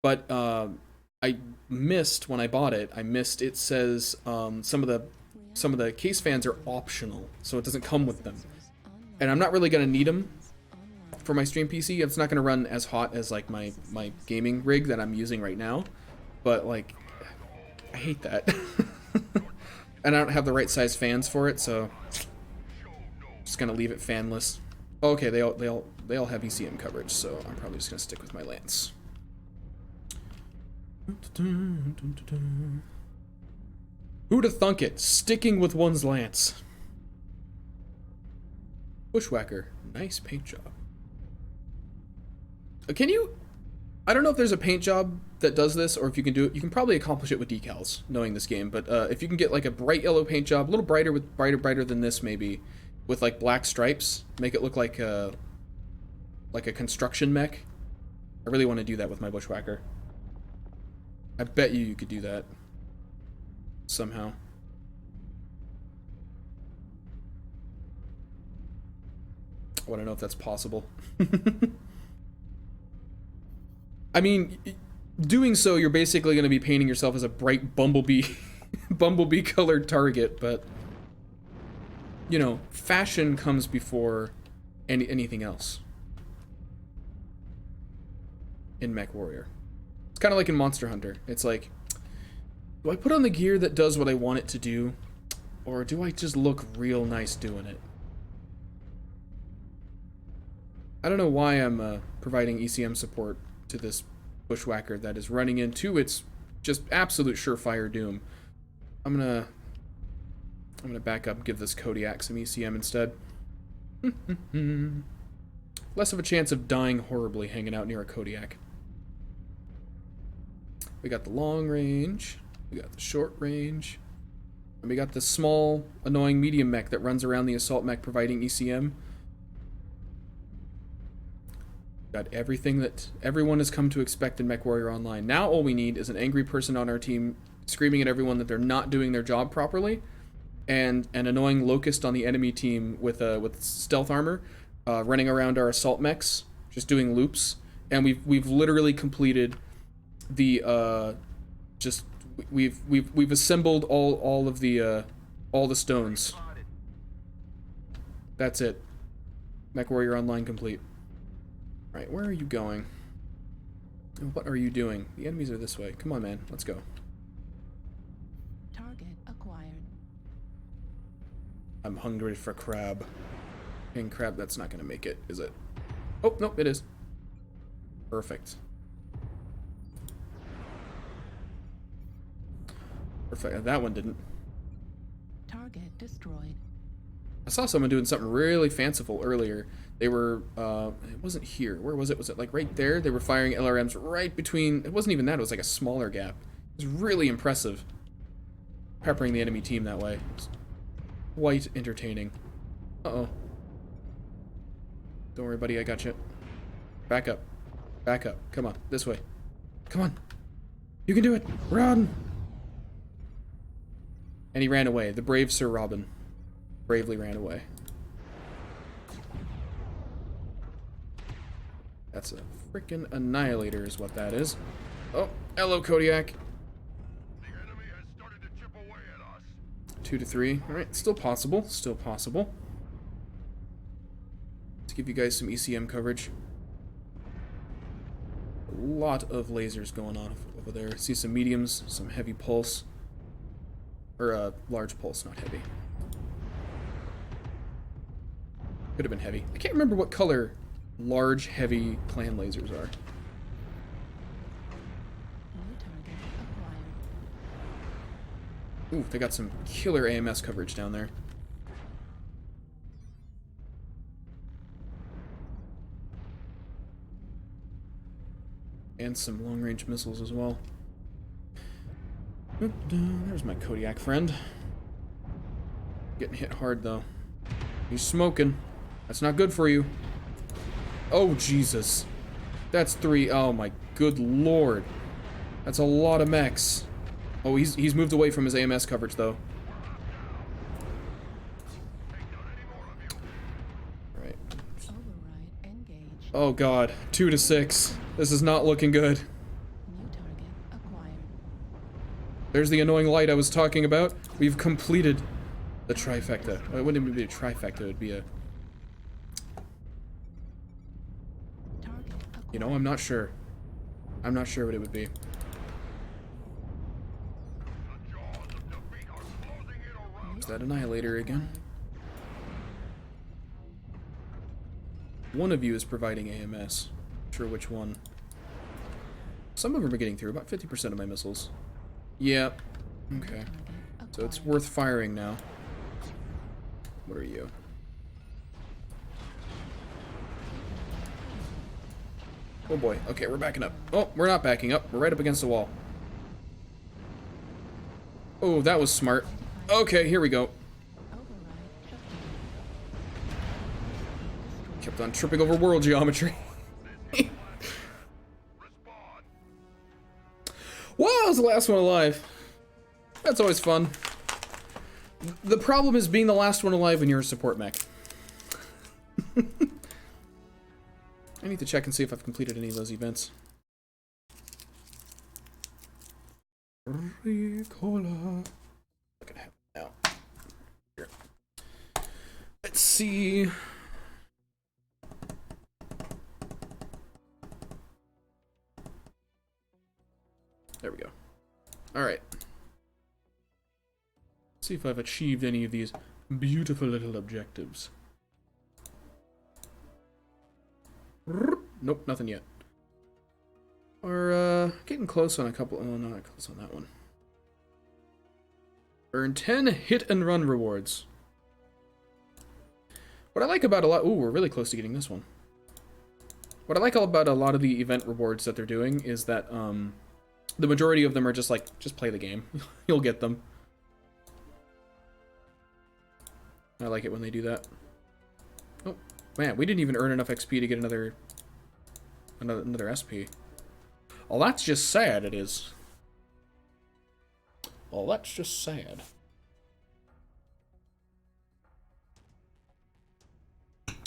but I missed when I bought it. It says some of the case fans are optional, so it doesn't come with them, and I'm not really gonna need them for my stream PC. It's not gonna run as hot as like my gaming rig that I'm using right now, but like I hate that. And I don't have the right size fans for it, so just gonna leave it fanless. Okay, they all have ECM coverage, so I'm probably just gonna stick with my lance. Who'da thunk it? Sticking with one's lance. Bushwhacker, nice paint job. Can you? I don't know if there's a paint job that does this, or if you can do it. You can probably accomplish it with decals, knowing this game. But if you can get like a bright yellow paint job, a little brighter brighter than this maybe, with like black stripes, make it look like a construction mech. I really want to do that with my Bushwhacker. I bet you could do that somehow. I want to know if that's possible. I mean, doing so, you're basically going to be painting yourself as a bright bumblebee, bumblebee-colored target, but, you know, fashion comes before anything else in Mechwarrior. It's kind of like in Monster Hunter. It's like, do I put on the gear that does what I want it to do, or do I just look real nice doing it? I don't know why I'm providing ECM support to this Bushwhacker that is running into its just absolute surefire doom. I'm gonna back up and give this Kodiak some ECM instead. Less of a chance of dying horribly hanging out near a Kodiak. We got the long range, we got the short range, and we got the small, annoying medium mech that runs around the assault mech providing ECM. Got everything that everyone has come to expect in Mechwarrior Online. Now all we need is an angry person on our team screaming at everyone that they're not doing their job properly, and an annoying locust on the enemy team with stealth armor running around our assault mechs, just doing loops. And we've literally completed the we've assembled all the stones. That's it. Mechwarrior Online complete. Right, where are you going? What are you doing? The enemies are this way. Come on, man. Let's go. Target acquired. I'm hungry for crab. And crab, that's not gonna make it, is it? Oh, nope, it is. Perfect. Perfect. That one didn't. Target destroyed. I saw someone doing something really fanciful earlier. They were, it wasn't here. Where was it? Was it like right there? They were firing LRMs right between, it wasn't even that, it was like a smaller gap. It was really impressive. Peppering the enemy team that way. It's quite entertaining. Uh-oh. Don't worry, buddy, I got you. Back up. Back up. Come on, this way. Come on. You can do it. Run! And he ran away. The brave Sir Robin bravely ran away. That's a freaking annihilator is what that is. Oh, hello, Kodiak. The enemy has started to chip away at us. 2 to 3. Alright, still possible. Still possible. To give you guys some ECM coverage. A lot of lasers going on over there. See some mediums, some heavy pulse. Or large pulse, not heavy. Could have been heavy. I can't remember what color large, heavy clan lasers are. New target acquired. Ooh, they got some killer AMS coverage down there. And some long-range missiles as well. There's my Kodiak friend. Getting hit hard, though. He's smoking. That's not good for you. Oh, Jesus. That's 3. Oh, my good lord. That's a lot of mechs. Oh, he's moved away from his AMS coverage, though. Alright. Override engaged. Oh, God. 2 to 6. This is not looking good. New target acquired. There's the annoying light I was talking about. We've completed the trifecta. Well, it wouldn't even be a trifecta, it would be a... Target acquired. You know, I'm not sure. I'm not sure what it would be. The jaws of defeat are closing in around. Is that Annihilator again? One of you is providing AMS. Not sure which one. Some of them are getting through. About 50% of my missiles. Yeah. Okay. So it's worth firing now. What are you? Oh boy. Okay, we're backing up. Oh, we're not backing up. We're right up against the wall. Oh, that was smart. Okay, here we go. Override shut down. Kept on tripping over world geometry. Wow, I was the last one alive. That's always fun. The problem is being the last one alive when you're a support mech. I need to check and see if I've completed any of those events. Ricola. Look at him now. Here. Let's see. There we go. Alright. See if I've achieved any of these beautiful little objectives. Nope, nothing yet. We're getting close on a couple. Oh, no, not close on that one. Earn 10 hit and run rewards. What I like about a lot. Ooh, we're really close to getting this one. What I like about a lot of the event rewards that they're doing is that the majority of them are just like, just play the game. You'll get them. I like it when they do that. Oh, man, we didn't even earn enough XP to get another SP. Well, that's just sad, it is. Well, that's just sad.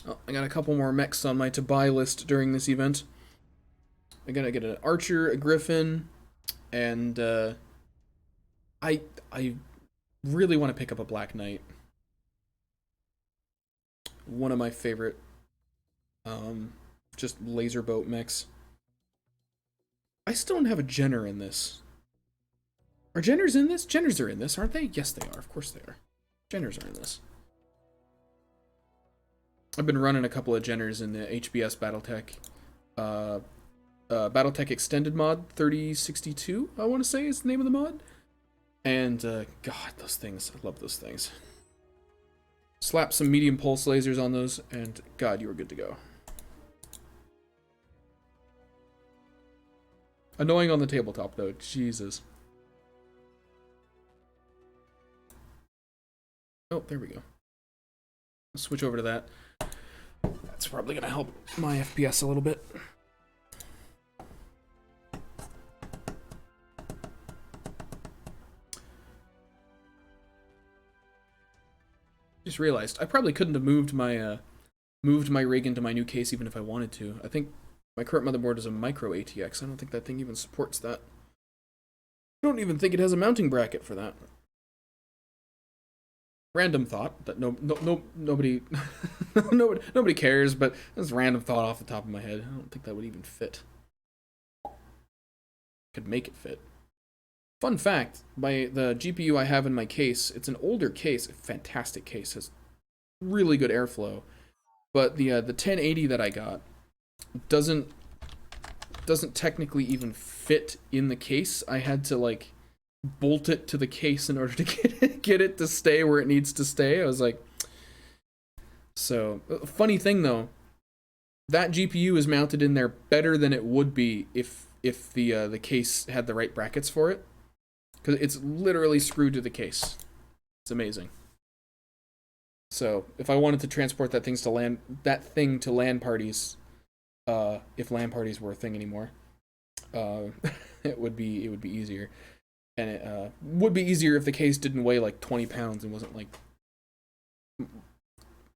Oh, I got a couple more mechs on my to-buy list during this event. I gotta get an Archer, a Griffin, and I really want to pick up a Black Knight. One of my favorite just laser boat mechs. I still don't have a Jenner in this. Are Jenners in this? Jenners are in this, aren't they? Yes, they are. Of course they are. Jenners are in this. I've been running a couple of Jenners in the HBS Battletech. Battletech Extended mod 3062, I want to say is the name of the mod. And, God, those things. I love those things. Slap some medium pulse lasers on those, and God, you are good to go. Annoying on the tabletop, though. Jesus. Oh, there we go. Let's switch over to that. That's probably going to help my FPS a little bit. Just realized I probably couldn't have moved my rig into my new case even if I wanted to. I think My current motherboard is a micro ATX. I don't think that thing even supports that. I don't even think it has a mounting bracket for that. Random thought that nobody nobody cares, but this random thought off the top of my head. I don't think that would even fit. Could make it fit. Fun fact, the GPU I have in my case, it's an older case, a fantastic case, has really good airflow, but the 1080 that I got doesn't technically even fit in the case. I had to like bolt it to the case in order to get it to stay where it needs to stay. I was like, so funny thing though, that GPU is mounted in there better than it would be if the case had the right brackets for it, because it's literally screwed to the case. It's amazing. So if I wanted to transport that thing to LAN parties, if LAN parties were a thing anymore, it would be easier. And it would be easier if the case didn't weigh like 20 pounds and wasn't like...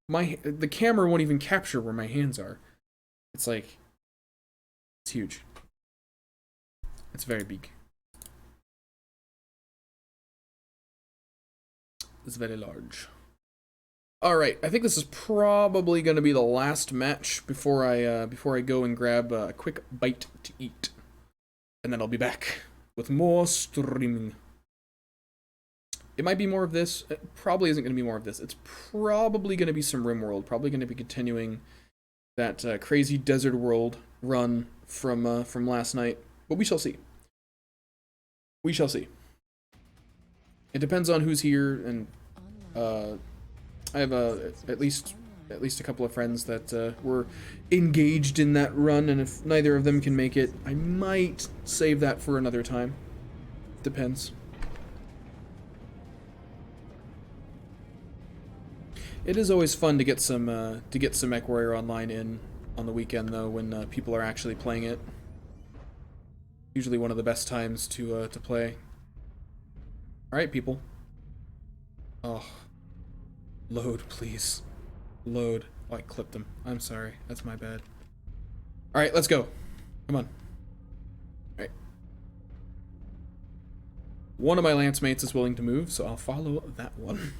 The camera won't even capture where my hands are. It's like... It's huge. It's very big. It's very large. Alright, I think this is probably going to be the last match before I go and grab a quick bite to eat. And then I'll be back with more streaming. It might be more of this. It probably isn't going to be more of this. It's probably going to be some RimWorld. Probably going to be continuing that crazy Desert World run from last night. But we shall see. We shall see. It depends on who's here, and I have at least a couple of friends that were engaged in that run, and if neither of them can make it, I might save that for another time. Depends. It is always fun to get some Mechwarrior online in on the weekend, though, when people are actually playing it. Usually one of the best times to play. All right, people. Oh, load, please. Load. Oh, I clipped him. I'm sorry. That's my bad. All right, let's go. Come on. All right. One of my lance mates is willing to move, so I'll follow that one.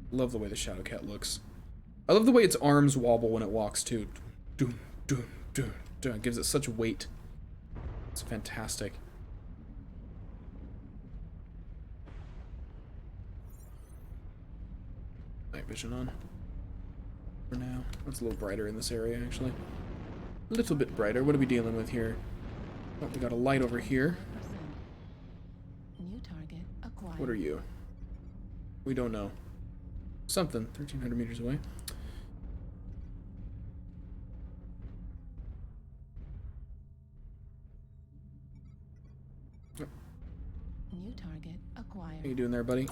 Love the way the Shadow Cat looks. I love the way its arms wobble when it walks too. Doom, doom, doom, doom. It gives it such weight. It's fantastic. Night vision on. For now. It's a little brighter in this area, actually. A little bit brighter. What are we dealing with here? Oh, we got a light over here. New target acquired. What are you? We don't know. Something. 1,300 meters away. New target acquired. How you doing there, buddy?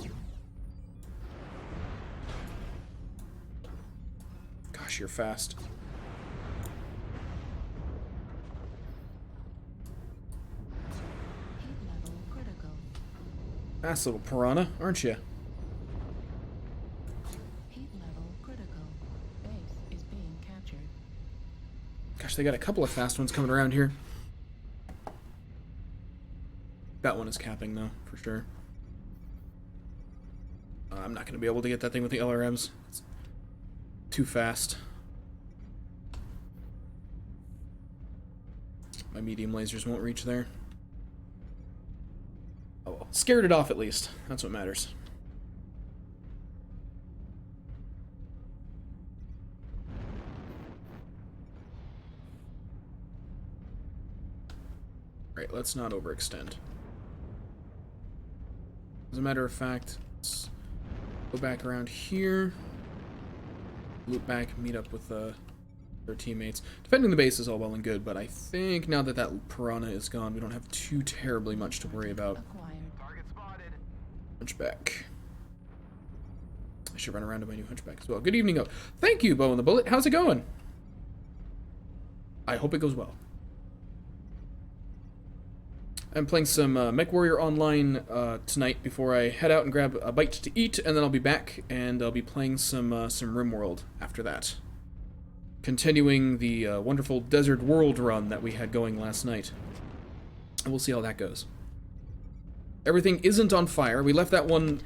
Gosh, you're fast. Heat level critical. Fast little piranha, aren't you? Heat level critical. Base is being captured. Gosh, they got a couple of fast ones coming around here. That one is capping, though, for sure. I'm not going to be able to get that thing with the LRMs. It's too fast. My medium lasers won't reach there. Oh well. Scared it off, at least. That's what matters. Right, let's not overextend. As a matter of fact, let's go back around here, loop back, meet up with their teammates. Defending the base is all well and good, but I think now that that piranha is gone, we don't have too terribly much to worry about. Acquired. Target spotted. Hunchback. I should run around to my new hunchback as well. Good evening, oh. Thank you, Bo and the Bullet. How's it going? I hope it goes well. I'm playing some Mechwarrior online tonight before I head out and grab a bite to eat, and then I'll be back, and I'll be playing some RimWorld after that. Continuing the wonderful Desert World run that we had going last night. And we'll see how that goes. Everything isn't on fire. We left that one,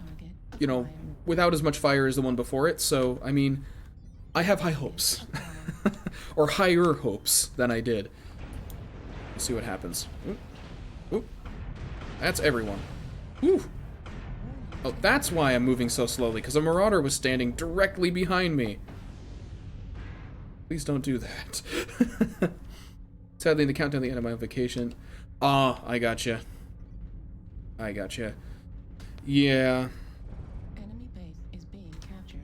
you know, without as much fire as the one before it, so, I mean, I have high hopes. Or higher hopes than I did. We'll see what happens. Oop. Oop. That's everyone. Whew. Oh, that's why I'm moving so slowly, because a marauder was standing directly behind me. Please don't do that. Sadly, the countdown to the end of my vacation. Ah, I gotcha. I gotcha. Yeah. Enemy base is being captured.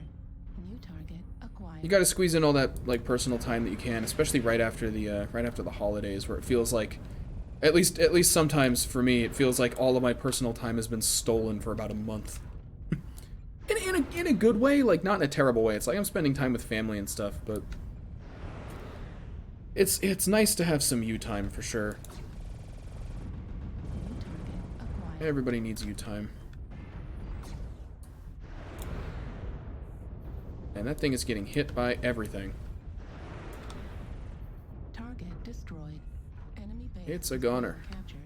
New target acquired. You gotta squeeze in all that, like, personal time that you can, especially right after the holidays, where it feels like, at least sometimes for me, it feels like all of my personal time has been stolen for about a month. in a good way, like, not in a terrible way. It's like I'm spending time with family and stuff, but it's nice to have some you time for sure. New target acquired. Everybody needs you time. And that thing is getting hit by everything. Target destroyed. Enemy base. It's a is goner. being captured.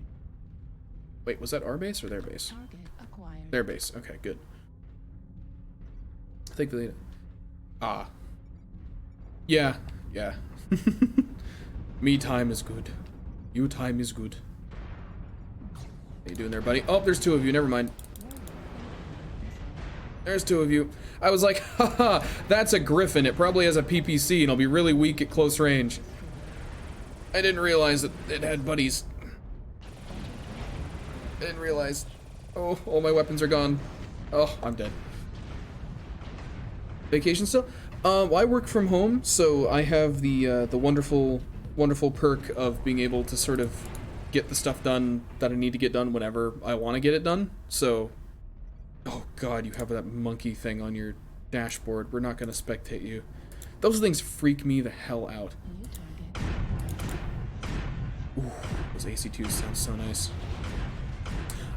Wait, was that our base or their base? Target acquired. Their base. Okay, good. Thankfully. Ah. Yeah, yeah. Me time is good. You time is good. How you doing there, buddy? Oh, there's two of you. Never mind. There's two of you. I was like, haha, that's a griffin. It probably has a PPC and it'll be really weak at close range. I didn't realize that it had buddies. I didn't realize. Oh, all my weapons are gone. Oh, I'm dead. Vacation still? Well, I work from home, so I have the wonderful perk of being able to sort of get the stuff done that I need to get done whenever I want to get it done. So, oh god, you have that monkey thing on your dashboard. We're not going to spectate you. Those things freak me the hell out. New target acquired. Ooh, those AC2s sound so nice.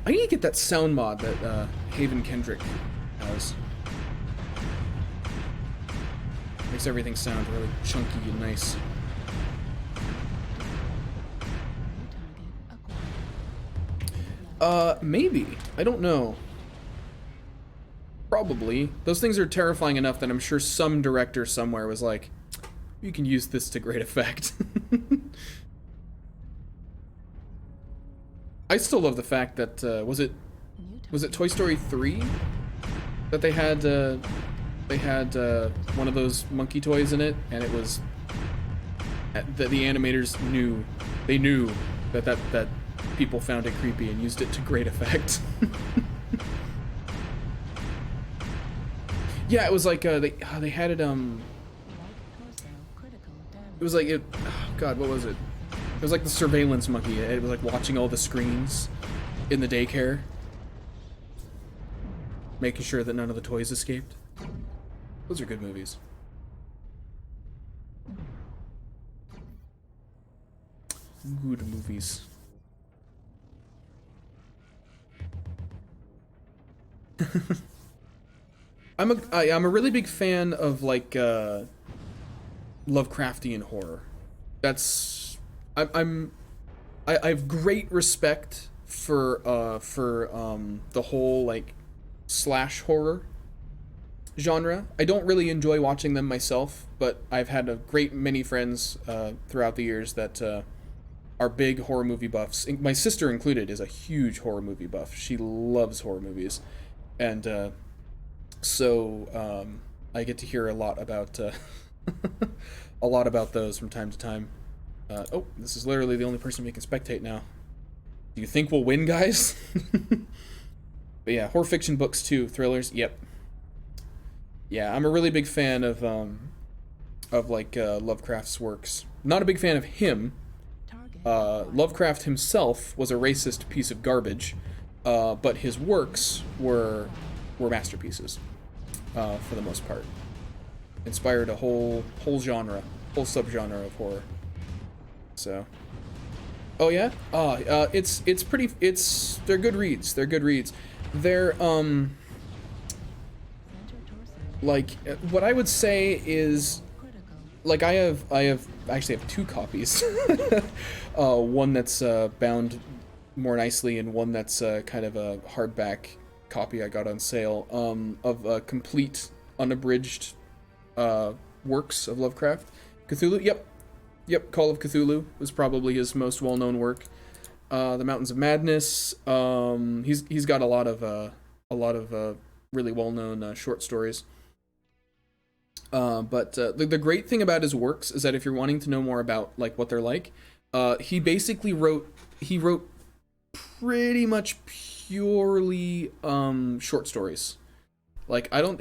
I need to get that sound mod that Haven Kendrick has. Makes everything sound really chunky and nice. New target acquired. Maybe. I don't know. Probably. Those things are terrifying enough that I'm sure some director somewhere was like, you can use this to great effect. I still love the fact that, was it Toy Story 3? That they had one of those monkey toys in it, and it was that the animators knew that people found it creepy and used it to great effect. Yeah, it was like they had it Torso critical damage. it was like oh god, what was it? It was like the surveillance monkey. It was like watching all the screens in the daycare, making sure that none of the toys escaped. Those are good movies. Good movies. I'm a really big fan of like Lovecraftian horror. That's I have great respect for the whole like slash horror genre. I don't really enjoy watching them myself, but I've had a great many friends throughout the years that are big horror movie buffs. My sister included is a huge horror movie buff. She loves horror movies, and so I get to hear a lot about those from time to time. Oh, this is literally the only person we can spectate now. Do you think we'll win, guys? But yeah, horror fiction books too, thrillers. Yep. Yeah, I'm a really big fan of like Lovecraft's works. Not a big fan of him. Lovecraft himself was a racist piece of garbage, but his works were masterpieces for the most part. Inspired a whole genre, whole subgenre of horror. So Oh yeah? It's pretty. They're good reads. They're good reads. They're Center torso. like what I would say is Critical. like I actually have two copies. One that's bound more nicely, and one that's kind of a hardback copy I got on sale of complete unabridged works of Lovecraft. Cthulhu. Yep. Call of Cthulhu was probably his most well-known work. The Mountains of Madness. He's got a lot of really well-known short stories. But the great thing about his works is that if you're wanting to know more about like what they're like, he basically wrote pretty much purely short stories. Like I don't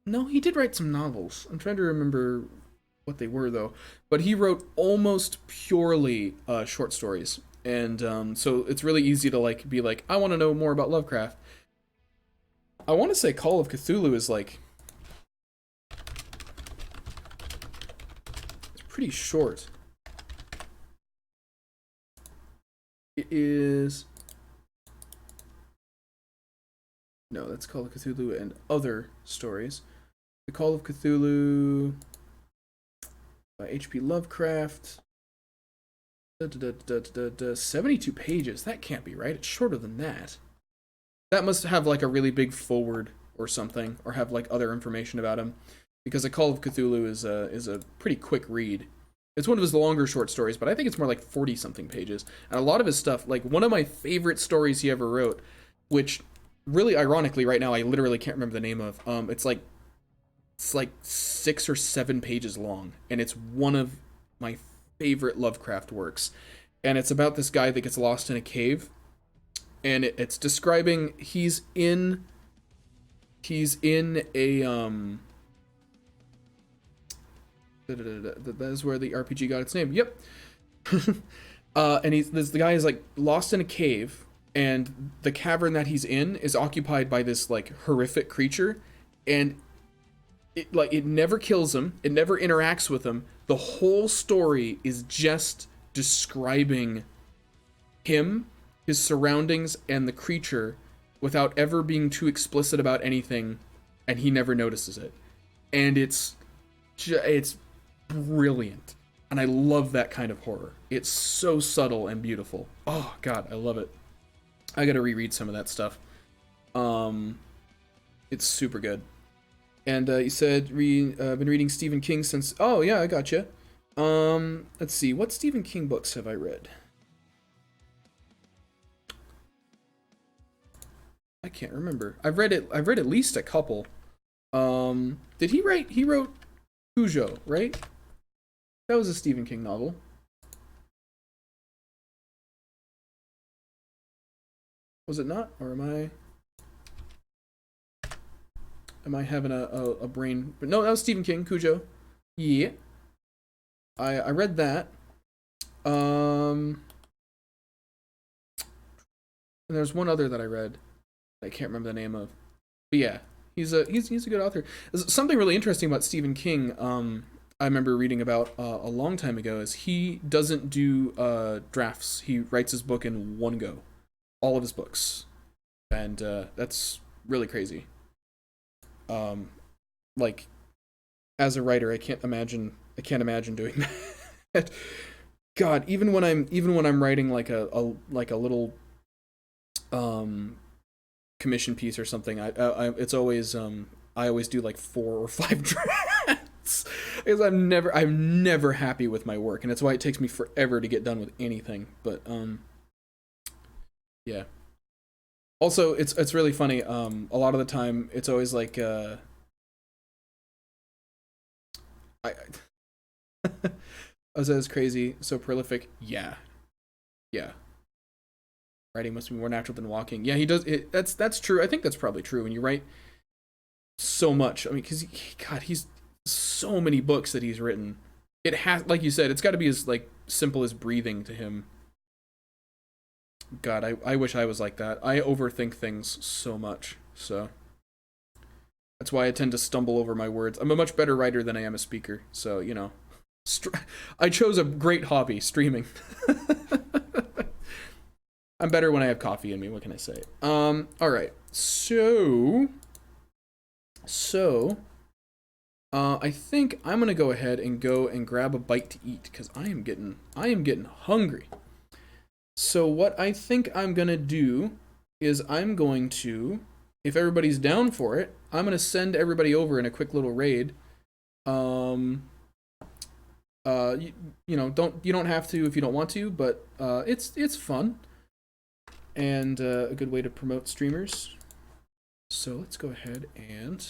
no, he did write some novels. I'm trying to remember what they were though. But he wrote almost purely short stories. And so it's really easy to like be like, I want to know more about Lovecraft. I want to say Call of Cthulhu is like pretty short. It is... No, that's Call of Cthulhu and Other Stories. The Call of Cthulhu by H.P. Lovecraft. 72 pages. That can't be right. It's shorter than that. That must have like a really big forward or something, or have like other information about him. Because A Call of Cthulhu is a pretty quick read. It's one of his longer short stories, but I think it's more like 40-something pages. And a lot of his stuff, like one of my favorite stories he ever wrote, which really ironically right now I literally can't remember the name of. It's like 6 or 7 pages long, and it's one of my favorite Lovecraft works. And it's about this guy that gets lost in a cave, and it's describing he's in a that is where the RPG got its name. Yep. And the guy is like lost in a cave, and the cavern that he's in is occupied by this like horrific creature, and it never kills him, it never interacts with him. The whole story is just describing him, his surroundings, and the creature without ever being too explicit about anything, and he never notices it. And it's brilliant, and I love that kind of horror. It's so subtle and beautiful. Oh god, I love it. I gotta reread some of that stuff. It's super good. And you said been reading Stephen King since... Oh yeah, I gotcha. Let's see, what Stephen King books have I read? I can't remember. I've read at least a couple. Did he write... He wrote Cujo, right? That was a Stephen King novel. Was it not? Or am I having a brain? But no, that was Stephen King, Cujo. Yeah. I read that. And there's one other that I read. I can't remember the name of. But yeah, he's a good author. There's something really interesting about Stephen King. I remember reading about a long time ago is he doesn't do drafts. He writes his book in one go, all of his books, and that's really crazy. Like as a writer, I can't imagine doing that. God, even when I'm writing like a little commission piece or something, I it's always I always do like 4 or 5 drafts because I'm never happy with my work, and that's why it takes me forever to get done with anything. But yeah. Also, it's really funny. A lot of the time, it's always like I Oza's crazy, so prolific. Yeah. Writing must be more natural than walking. Yeah, he does. That's true. I think that's probably true. When you write so much, I mean, because God, he's so many books that he's written. It has, like you said, it's got to be as like simple as breathing to him. God, I wish I was like that. I overthink things so much, so that's why I tend to stumble over my words. I'm a much better writer than I am a speaker, so you know. I chose a great hobby, streaming. I'm better when I have coffee in me. What can I say? All right. So, I think I'm gonna go ahead and go and grab a bite to eat because I am getting hungry. So what I think I'm gonna do is I'm going to, if everybody's down for it, I'm gonna send everybody over in a quick little raid. You know, you don't have to if you don't want to, but it's fun and a good way to promote streamers. So let's go ahead and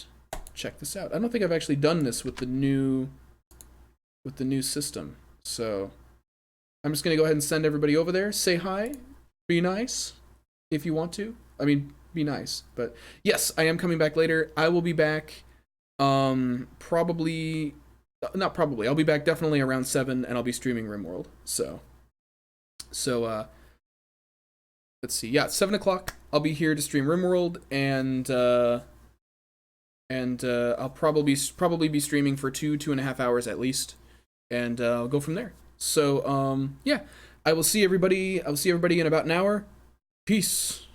check this out. I don't think I've actually done this with the new system. So I'm just gonna go ahead and send everybody over there. Say hi, be nice if you want to. I mean, be nice. But yes, I am coming back later. I will be back. Probably. Not probably. I'll be back definitely around 7, and I'll be streaming RimWorld. So let's see. Yeah, 7 o'clock. I'll be here to stream RimWorld, and I'll probably be streaming for 2.5 hours at least, and I'll go from there. So yeah, I will see everybody. I'll see everybody in about an hour. Peace.